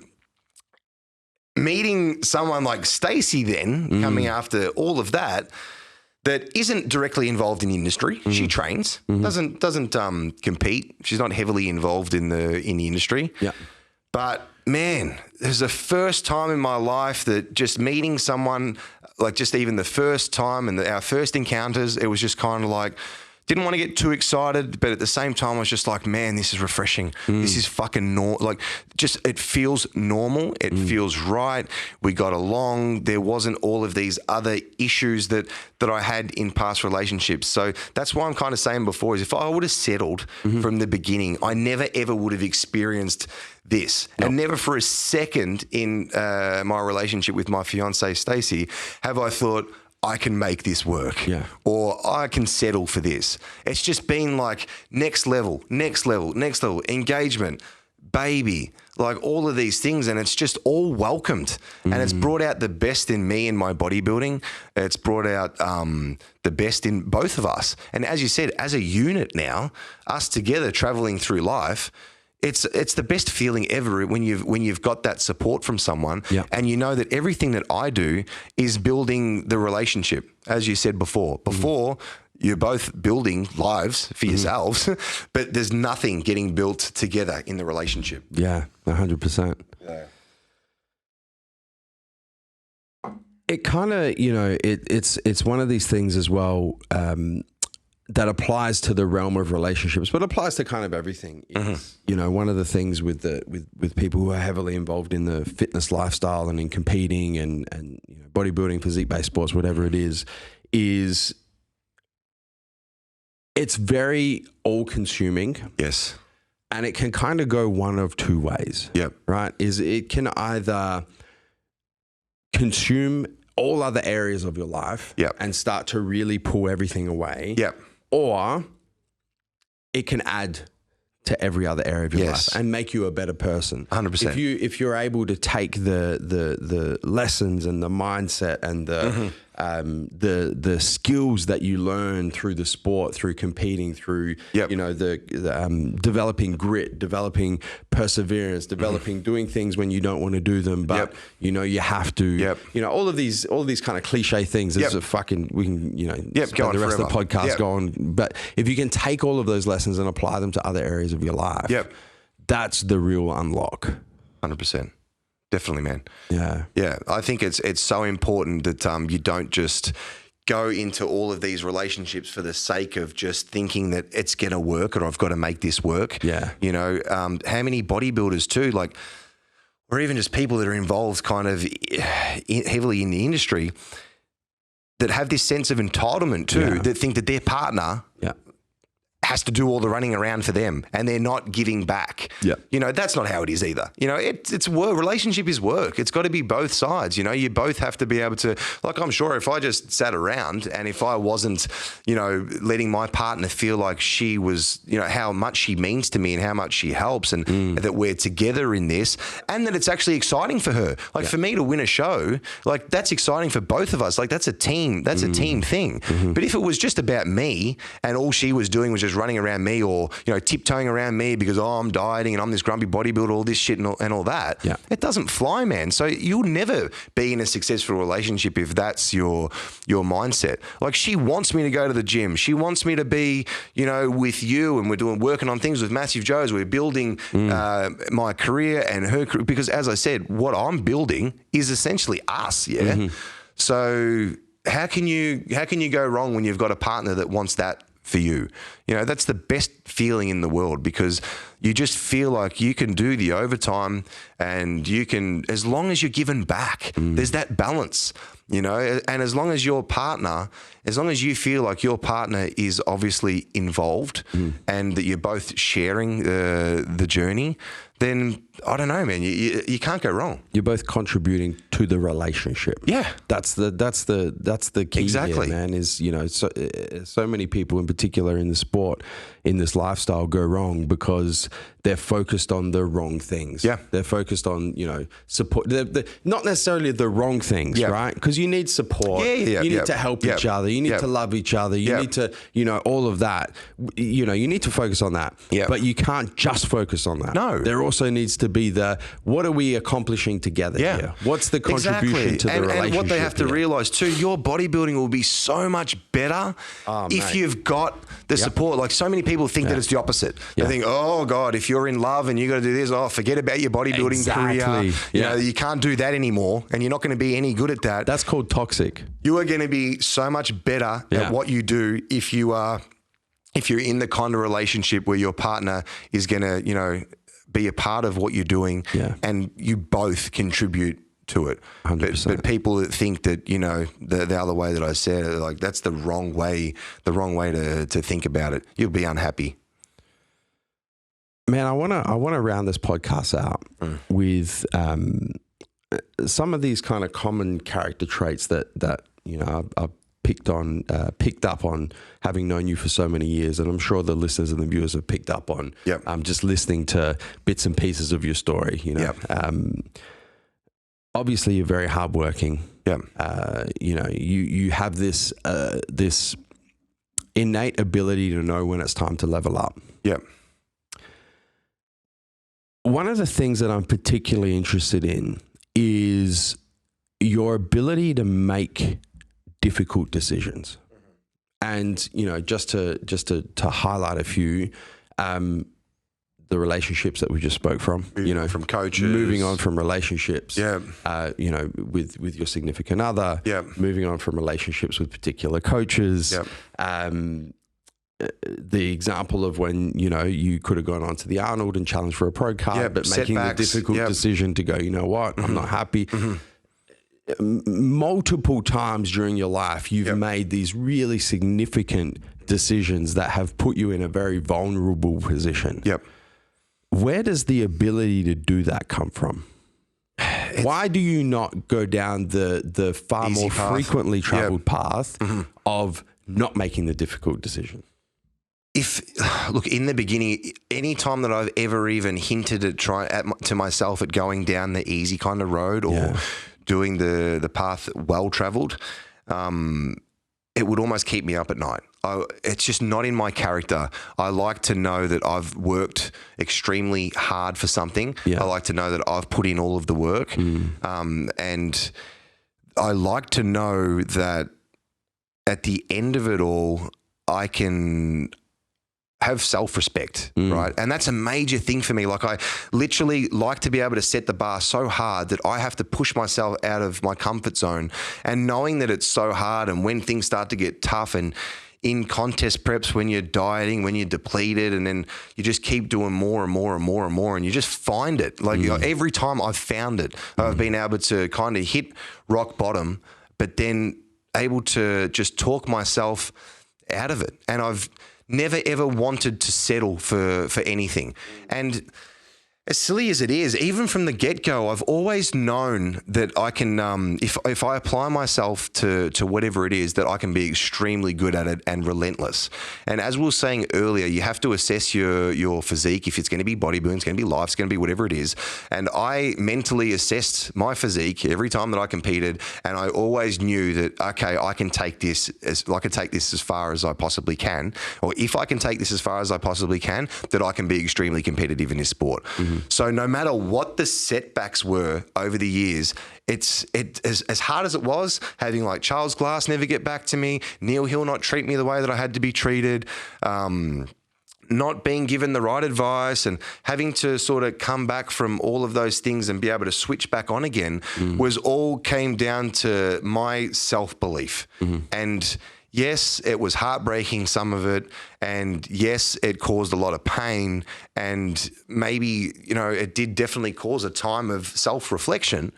meeting someone like Stacey then, coming after all of that isn't directly involved in the industry. She trains, doesn't compete. She's not heavily involved in the industry. But man, there's the first time in my life that just meeting someone, like just even the first time and our first encounters, it was just kind of like, didn't want to get too excited, but at the same time, I was just like, man, this is refreshing. This is fucking like, just, it feels normal. It feels right. We got along. There wasn't all of these other issues that I had in past relationships. So that's why I'm kind of saying before is if I would have settled from the beginning, I never ever would have experienced this. And never for a second in my relationship with my fiancée, Stacey, have I thought, I can make this work, or I can settle for this. It's just been like next level, engagement, baby, like all of these things. And it's just all welcomed. And it's brought out the best in me and my bodybuilding. It's brought out the best in both of us. And as you said, as a unit now, us together traveling through life, it's the best feeling ever when you've got that support from someone, and you know that everything that I do is building the relationship. As you said before, you're both building lives for yourselves, but there's nothing getting built together in the relationship. 100%. It kind of, you know, it's one of these things as well. That applies to the realm of relationships, but applies to kind of everything. You know, one of the things with people who are heavily involved in the fitness lifestyle and in competing and you know, bodybuilding, physique-based sports, whatever it is it's very all-consuming. Yes. And it can kind of go one of two ways. Right? Is it can either consume all other areas of your life and start to really pull everything away. or it can add to every other area of your life and make you a better person. 100%. If you're able to take the lessons and the mindset and the skills that you learn through the sport, through competing, through the developing grit, developing perseverance, developing doing things when you don't want to do them, but you have to. All of these kind of cliche things. Is a fucking we can spend the rest of the podcast going. But if you can take all of those lessons and apply them to other areas of your life, that's the real unlock. 100%. Definitely, man. Yeah. I think it's so important that you don't just go into all of these relationships for the sake of just thinking that it's going to work or I've got to make this work. Yeah. How many bodybuilders too, like, or even just people that are involved kind of heavily in the industry that have this sense of entitlement too, that think that their partner has to do all the running around for them and they're not giving back. That's not how it is either. It's work. Relationship is work. It's got to be both sides. You both have to be able to, like, I'm sure if I just sat around and if I wasn't, letting my partner feel like she was, how much she means to me and how much she helps and that we're together in this and that it's actually exciting for her. Like for me to win a show, like that's exciting for both of us. Like that's a team thing. But if it was just about me and all she was doing was just running around me or, tiptoeing around me because, I'm dieting and I'm this grumpy bodybuilder, all this shit and all that, it doesn't fly, man. So you'll never be in a successful relationship if that's your mindset. Like she wants me to go to the gym. She wants me to be, with you and we're working on things with Massive Joe's. We're building my career and her career because as I said, what I'm building is essentially us. So how can you go wrong when you've got a partner that wants that for you? That's the best feeling in the world because you just feel like you can do the overtime and you can, as long as you're giving back, there's that balance, and as long as you feel like your partner is obviously involved and that you're both sharing the journey, then I don't know, man, you can't go wrong. You're both contributing to the relationship. Yeah. That's the key exactly. here, man, is, so many people in particular in the sport, in this lifestyle go wrong because they're focused on the wrong things. Yeah. They're focused on, support. They're not necessarily the wrong things, right? Because you need support. You need to help each other. You need to love each other. You need to, all of that. You need to focus on that. But you can't just focus on that. No. There also needs to be what are we accomplishing together here? What's the contribution to the relationship? And what they have to realize too, your bodybuilding will be so much better if you've got the support. Like so many people think that it's the opposite. They think, oh God, if you're in love and you got to do this, forget about your bodybuilding career. You can't do that anymore and you're not going to be any good at that. That's called toxic. You are going to be so much better at what you do if you're in the kind of relationship where your partner is going to, be a part of what you're doing and you both contribute to it. 100%. But people that think that, the other way that I said, like that's the wrong way to think about it. You'll be unhappy. Man, I want to round this podcast out with some of these kind of common character traits that I've picked up on having known you for so many years, and I'm sure the listeners and the viewers have picked up on just listening to bits and pieces of your story. Obviously you're very hardworking. You have this this innate ability to know when it's time to level up. One of the things that I'm particularly interested in is your ability to make difficult decisions. And, just to highlight a few, the relationships that we just spoke from, from coaches, moving on from relationships, with your significant other, moving on from relationships with particular coaches, the example of when, you could have gone on to the Arnold and challenged for a pro card, but making the difficult decision to go, I'm not happy. Multiple times during your life, you've made these really significant decisions that have put you in a very vulnerable position. Where does the ability to do that come from? Why do you not go down the far more frequently traveled path of not making the difficult decision? look, in the beginning, any time that I've ever even hinted at to myself at going down the easy kind of road or doing the path well traveled, it would almost keep me up at night. It's just not in my character. I like to know that I've worked extremely hard for something. I like to know that I've put in all of the work. And I like to know that at the end of it all, I can have self-respect, right? And that's a major thing for me. Like, I literally like to be able to set the bar so hard that I have to push myself out of my comfort zone, and knowing that it's so hard, and when things start to get tough, and in contest preps, when you're dieting, when you're depleted, and then you just keep doing more and more and more and more, and you just find it. Like, every time I've found it, I've been able to kind of hit rock bottom, but then able to just talk myself out of it. And I've never ever wanted to settle for anything. And as silly as it is, even from the get-go, I've always known that I can, if I apply myself to whatever it is, that I can be extremely good at it and relentless. And as we were saying earlier, you have to assess your physique. If it's going to be bodybuilding, it's going to be life, it's going to be whatever it is. And I mentally assessed my physique every time that I competed, and I always knew that, okay, I can take this as far as I possibly can, or if I can take this as far as I possibly can, that I can be extremely competitive in this sport. So no matter what the setbacks were over the years, it's as hard as it was, having like Charles Glass never get back to me, Neil Hill not treat me the way that I had to be treated, not being given the right advice, and having to sort of come back from all of those things and be able to switch back on again, was all came down to my self-belief. And yes, it was heartbreaking, some of it, and yes, it caused a lot of pain, and maybe, it did definitely cause a time of self-reflection,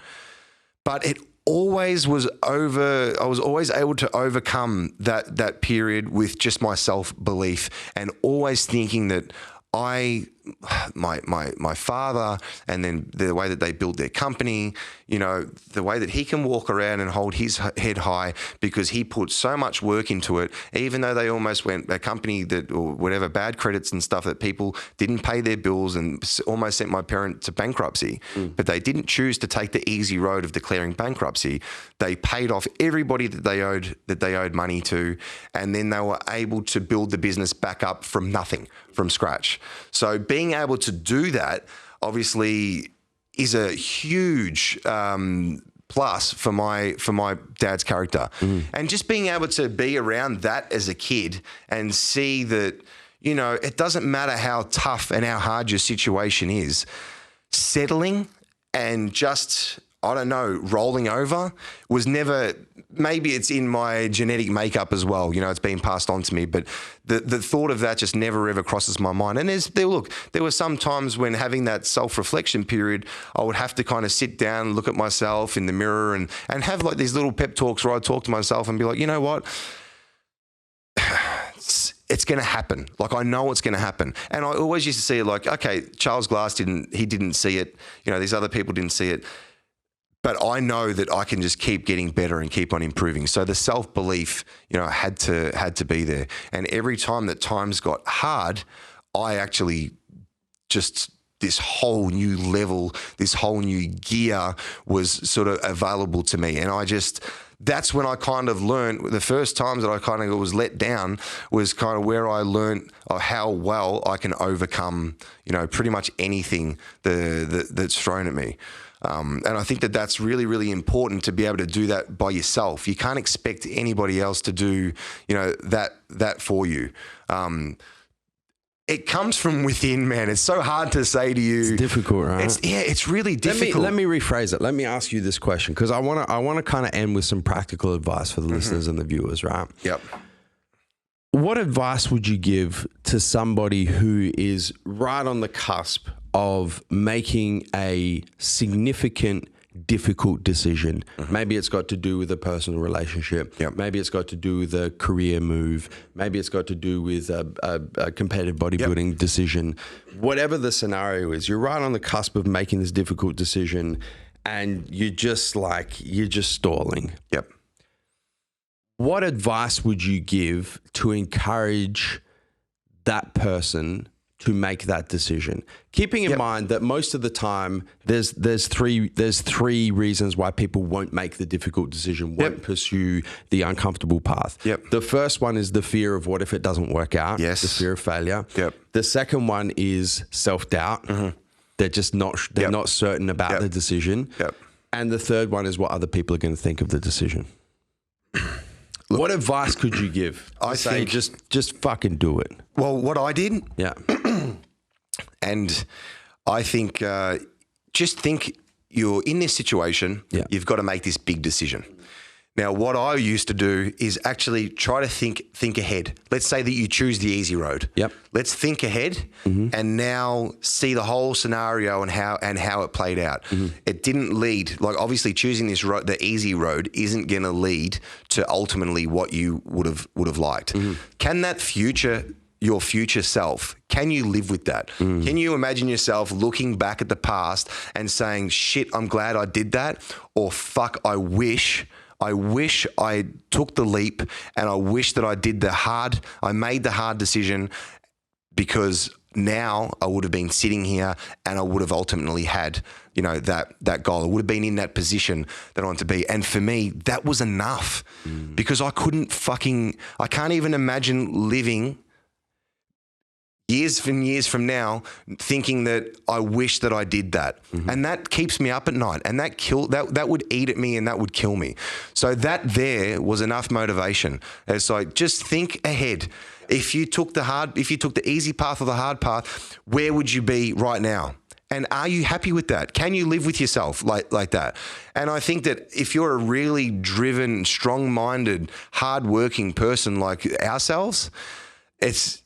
but it always was I was always able to overcome that period with just my self-belief, and always thinking that my father, and then the way that they build their company, the way that he can walk around and hold his head high because he put so much work into it, even though they almost went a company that, or whatever, bad credits and stuff, that people didn't pay their bills and almost sent my parent to bankruptcy. But they didn't choose to take the easy road of declaring bankruptcy. They paid off everybody that they owed money to, and then they were able to build the business back up from nothing, from scratch. So being able to do that obviously is a huge plus for my dad's character. And just being able to be around that as a kid and see that, it doesn't matter how tough and how hard your situation is, settling and just, I don't know, rolling over was never, maybe it's in my genetic makeup as well, it's been passed on to me, but the thought of that just never ever crosses my mind. And there were some times when, having that self-reflection period, I would have to kind of sit down and look at myself in the mirror and have like these little pep talks where I talk to myself and be like, you know what? It's going to happen. Like, I know it's going to happen. And I always used to see it like, okay, Charles Glass didn't see it. These other people didn't see it. But I know that I can just keep getting better and keep on improving. So the self-belief, had to be there. And every time that times got hard, I actually just, this whole new level, this whole new gear was sort of available to me. And that's when I kind of learned, the first times that I kind of was let down was kind of where I learned how well I can overcome, pretty much anything that's thrown at me. And I think that that's really, really important, to be able to do that by yourself. You can't expect anybody else to do, that for you. It comes from within, man. It's so hard to say to you. It's difficult, right? It's really difficult. Let me rephrase it. Let me ask you this question, because I want to kind of end with some practical advice for the listeners and the viewers, right? Yep. What advice would you give to somebody who is right on the cusp of making a significant, difficult decision? Maybe it's got to do with a personal relationship. Yep. Maybe it's got to do with a career move. Maybe it's got to do with a competitive bodybuilding decision. Whatever the scenario is, you're right on the cusp of making this difficult decision, and you're just stalling. Yep. What advice would you give to encourage that person to make that decision. Keeping in mind that most of the time there's three reasons why people won't make the difficult decision, won't pursue the uncomfortable path. The first one is the fear of what if it doesn't work out, the fear of failure. The second one is self-doubt. They're just not not certain about the decision. And the third one is what other people are going to think of the decision. Look, what advice could you give? I say just fucking do it. Well, what I did, and I think just think you're in this situation. You've got to make this big decision. Now, what I used to do is actually try to think ahead. Let's say that you choose the easy road. Let's think ahead and now see the whole scenario and how it played out. It didn't lead, like obviously choosing this road, the easy road, isn't going to lead to ultimately what you would have liked. Can that your future self, can you live with that? Can you imagine yourself looking back at the past and saying, shit, I'm glad I did that, or fuck, I wish I took the leap, and I wish that I made the hard decision, because now I would have been sitting here and I would have ultimately had, that goal. I would have been in that position that I wanted to be. And for me, that was enough because I can't even imagine living years and years from now thinking that I wish that I did that. And that keeps me up at night, and that would eat at me, and that would kill me. So that there was enough motivation. It's like, just think ahead. If you took the easy path or the hard path, where would you be right now? And are you happy with that? Can you live with yourself like that? And I think that if you're a really driven, strong-minded, hard-working person like ourselves,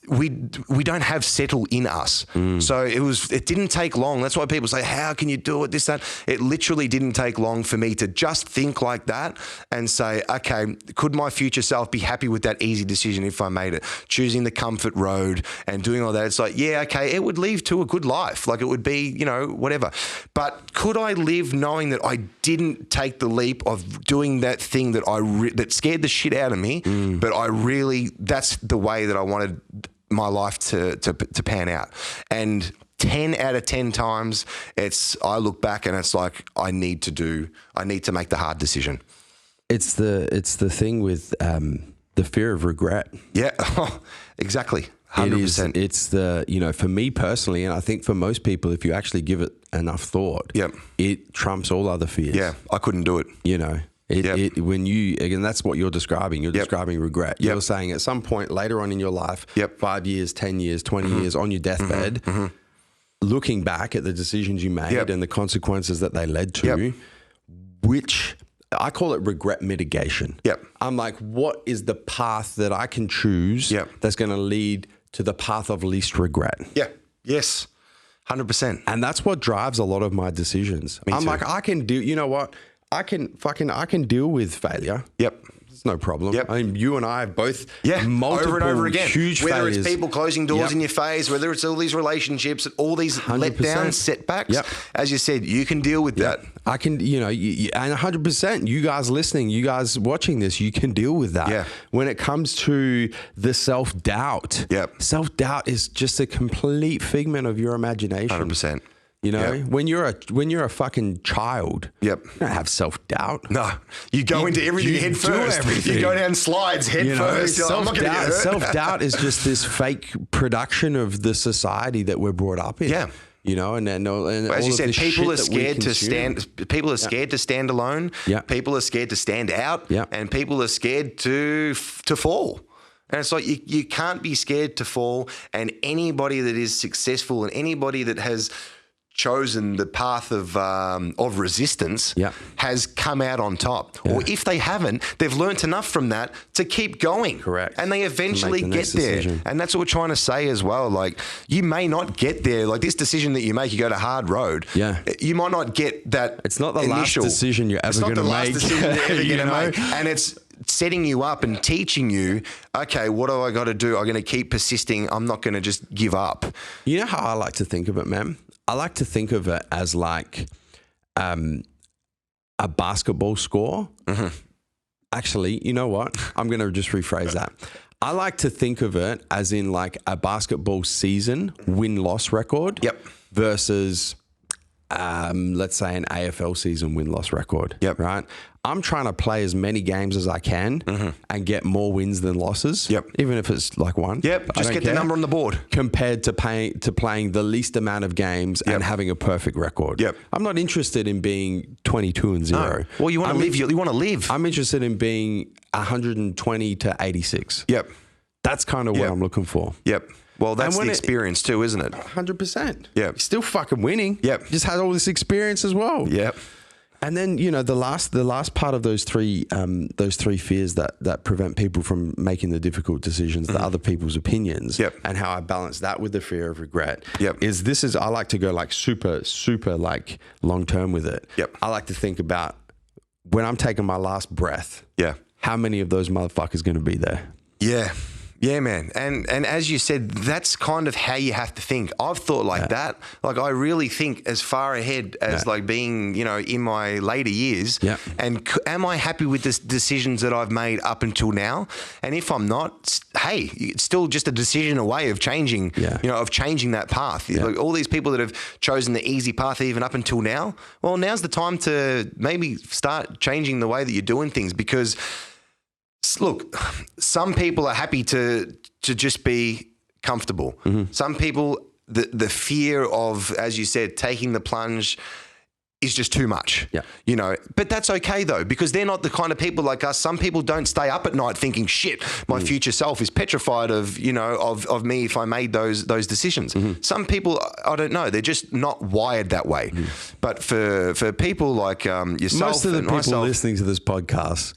we don't have settle in us. So it didn't take long. That's why people say, how can you do it, this, that? It literally didn't take long for me to just think like that and say, okay, could my future self be happy with that easy decision if I made it? Choosing the comfort road and doing all that. It's like, yeah, okay, it would lead to a good life. Like it would be, whatever. But could I live knowing that I didn't take the leap of doing that thing that scared the shit out of me, but that's the way that I wanted my life to pan out. And 10 out of 10 times I look back and it's like, I need to make the hard decision. It's the thing with the fear of regret. Yeah, exactly. 100%. It's for me personally, and I think for most people, if you actually give it enough thought, it trumps all other fears. Yeah, I couldn't do it. Again, that's what you're describing. You're describing regret. You're saying at some point later on in your life, 5 years, 10 years, 20 years on your deathbed, looking back at the decisions you made and the consequences that they led to, which I call it regret mitigation. I'm like, what is the path that I can choose that's going to lead to the path of least regret? Yes. 100%. And that's what drives a lot of my decisions. I'm like, I can do, you know what? I can deal with failure. It's no problem. I mean, you and I have both multiple over and over again. Huge whether failures. It's people closing doors in your face, whether it's all these relationships, all these 100%. Letdowns, setbacks. As you said, you can deal with that. I can, and 100%, you guys listening, you guys watching this, you can deal with that. When it comes to the self-doubt, self-doubt is just a complete figment of your imagination. 100%. When you're a fucking child, you don't have self-doubt. No, you go into everything head first. You go down slides head first. Self-doubt is just this fake production of the society that we're brought up in. And as you said, people are scared to stand. People are scared to stand alone. People are scared to stand out. And people are scared to fall. And it's like you can't be scared to fall. And anybody that is successful and anybody that has chosen the path of resistance has come out on top. Or if they haven't, they've learnt enough from that to keep going. Correct. And they eventually get there. Decision. And that's what we're trying to say as well. Like, you may not get there. Like this decision that you make, you go to hard road. You might not get that. It's not the last decision you're ever going to make. It's not the last decision you're ever going to make. And it's setting you up and teaching you, okay, what do I got to do? I'm going to keep persisting. I'm not going to just give up. You know how I like to think of it, man? I like to think of it as like a basketball score. Actually, you know what? I'm going to just rephrase that. I like to think of it as in like a basketball season win-loss record. Yep. Versus, let's say, an AFL season win-loss record. Yep. Right. I'm trying to play as many games as I can and get more wins than losses. Yep. Even if it's like one. Yep. Just get the number on the board. Compared to playing the least amount of games and having a perfect record. Yep. I'm not interested in being 22-0. No. Well, you want to live. You want to live. I'm interested in being 120 to 86. Yep. That's kind of what I'm looking for. Yep. Well, that's the experience too, isn't it? 100%. Yeah. You're still fucking winning. Yep. Just had all this experience as well. Yep. And then, you know, the last part of those three fears that prevent people from making the difficult decisions, the other people's opinions, and how I balance that with the fear of regret, is I like to go like super, super like long term with it. Yep. I like to think about when I'm taking my last breath, how many of those motherfuckers going to be there? Yeah. Yeah, man. And as you said, that's kind of how you have to think. I've thought like that. Like I really think as far ahead as like being, you know, in my later years. Yeah. And am I happy with the decisions that I've made up until now? And if I'm not, hey, it's still just a decision away of changing, you know, of changing that path. Yeah. Like all these people that have chosen the easy path even up until now, well, now's the time to maybe start changing the way that you're doing things because look, some people are happy to just be comfortable. Some people, the fear of, as you said, taking the plunge is just too much. Yeah. You know, but that's okay though, because they're not the kind of people like us. Some people don't stay up at night thinking, shit, my future self is petrified of, you know, of me if I made those decisions. Some people, I don't know, they're just not wired that way. But for people like yourself, most of the and people myself, listening to this podcast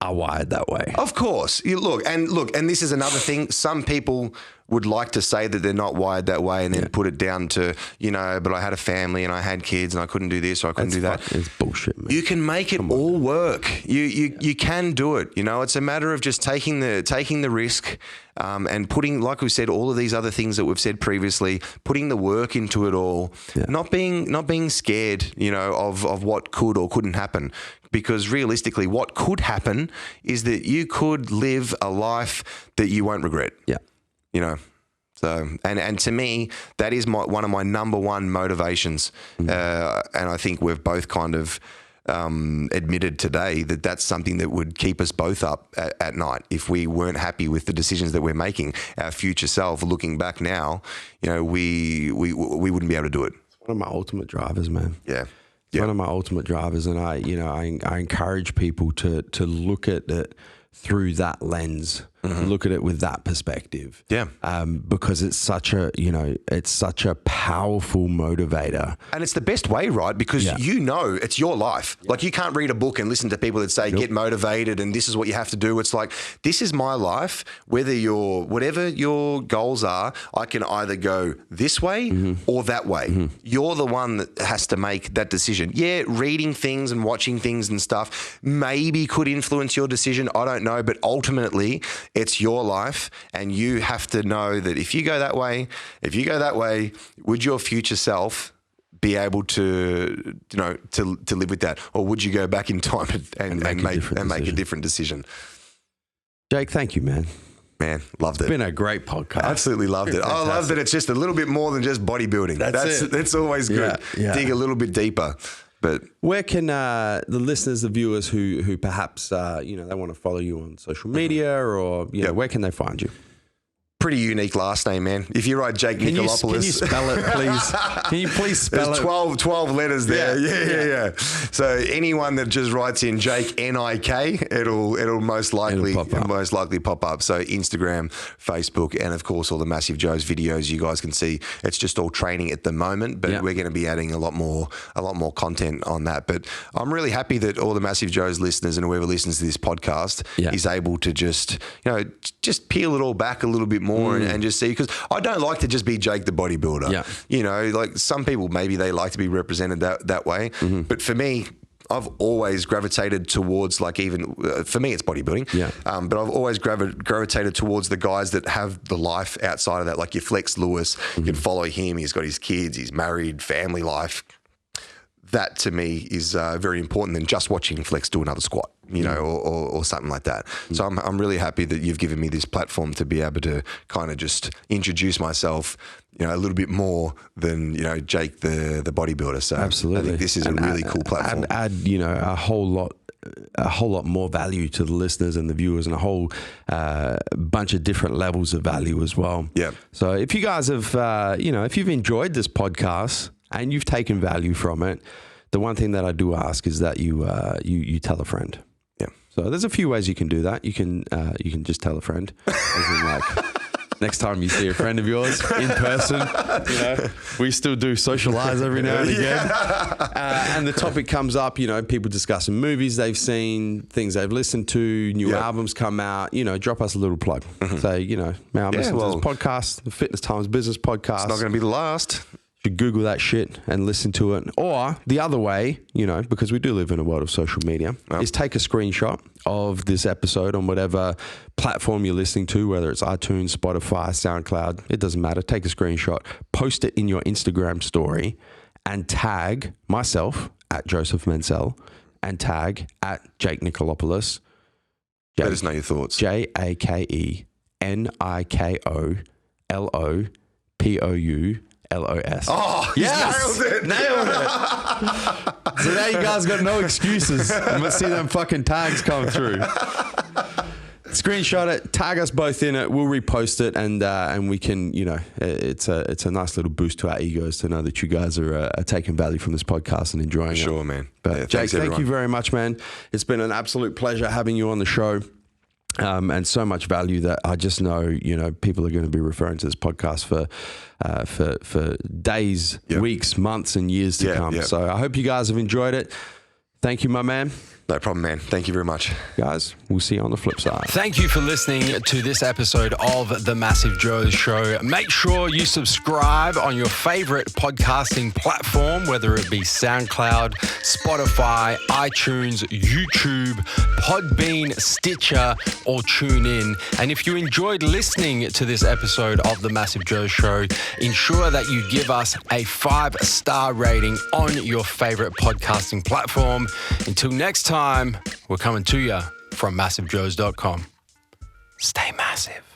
are wired that way. Of course. You look, and this is another thing. Some people would like to say that they're not wired that way and then put it down to, you know, but I had a family and I had kids and I couldn't do this or I couldn't do that. It's bullshit, man. You can make it all work. You can do it. You know, it's a matter of just taking the risk and putting, like we said, all of these other things that we've said previously, putting the work into it all, not being scared, you know, of what could or couldn't happen. Because realistically, what could happen is that you could live a life that you won't regret. Yeah. You know, so, and to me, that is one of my number one motivations. And I think we've both kind of admitted today that that's something that would keep us both up at night if we weren't happy with the decisions that we're making. Our future self, looking back now, you know, we wouldn't be able to do it. It's one of my ultimate drivers, man. Yeah. It's one of my ultimate drivers, and I encourage people to look at it through that lens, look at it with that perspective. Yeah. Because it's such a powerful motivator. And it's the best way, right? Because you know it's your life. Like you can't read a book and listen to people that say, get motivated and this is what you have to do. It's like, this is my life. Whatever your goals are, I can either go this way or that way. You're the one that has to make that decision. Yeah, reading things and watching things and stuff maybe could influence your decision. I don't know, but ultimately it's your life and you have to know that if you go that way, would your future self be able to, you know, to live with that? Or would you go back in time and make a different decision? Jake, thank you, man. Man, loved it. It's been a great podcast. Absolutely loved it. I love that it's just a little bit more than just bodybuilding. That's always good. Yeah. Dig a little bit deeper. But where can the listeners, the viewers who perhaps they want to follow you on social media or where can they find you? Pretty unique last name, man. If you write Jake Nikolopoulos. Can you spell it, please? Can you please spell it? There's 12 letters there. Yeah. So anyone that just writes in Jake N-I-K, it'll most likely pop up. So Instagram, Facebook, and of course all the Massive Joe's videos you guys can see. It's just all training at the moment, but we're going to be adding a lot more content on that. But I'm really happy that all the Massive Joe's listeners and whoever listens to this podcast is able to just peel it all back a little bit more and just see, because I don't like to just be Jake the bodybuilder. Yeah. You know, like some people, maybe they like to be represented that way. But for me, I've always gravitated towards, like, even for me, it's bodybuilding. Yeah. But I've always gravitated towards the guys that have the life outside of that. Like your Flex Lewis, you can follow him. He's got his kids, he's married, family life. that to me is very important than just watching Flex do another squat, you know, or something like that. So I'm really happy that you've given me this platform to be able to kind of just introduce myself, you know, a little bit more than, you know, Jake the bodybuilder. So absolutely, I think this is a really cool platform. Add, you know, a whole lot more value to the listeners and the viewers, and a whole bunch of different levels of value as well. Yeah. So if you guys have, you know, if you've enjoyed this podcast and you've taken value from it, the one thing that I do ask is that you tell a friend. Yeah. So there's a few ways you can do that. You can just tell a friend, as in like. Next time you see a friend of yours in person, you know, we still do socialize every now and again. And the topic comes up, you know, people discussing movies they've seen, things they've listened to, new albums come out, you know, drop us a little plug. Say, you know, man, I'm listening to this podcast, the Fitness Times Business Podcast. It's not going to be the last. You should Google that shit and listen to it. Or the other way, you know, because we do live in a world of social media, is take a screenshot of this episode on whatever platform you're listening to, whether it's iTunes, Spotify, SoundCloud, it doesn't matter. Take a screenshot, post it in your Instagram story, and tag myself at Joseph Mencel and tag at Jake Nikolopoulos. Let us know your thoughts. JakeNikolopoulos. Oh, yes! Nailed it. Nailed it. So now you guys got no excuses. You must see them fucking tags come through. Screenshot it, tag us both in it. We'll repost it, and we can, you know, it's a nice little boost to our egos to know that you guys are taking value from this podcast and enjoying it. Sure, man. But yeah, Jake, thank you very much, man. It's been an absolute pleasure having you on the show. And so much value that I just know, you know, people are going to be referring to this podcast for days, weeks, months, and years to come. Yep. So I hope you guys have enjoyed it. Thank you, my man. No problem, man. Thank you very much. Guys, we'll see you on the flip side. Thank you for listening to this episode of The Massive Joe's Show. Make sure you subscribe on your favorite podcasting platform, whether it be SoundCloud, Spotify, iTunes, YouTube, Podbean, Stitcher, or TuneIn. And if you enjoyed listening to this episode of The Massive Joe's Show, ensure that you give us a 5-star rating on your favorite podcasting platform. Until next time, we're coming to you from MassiveJoes.com. Stay massive.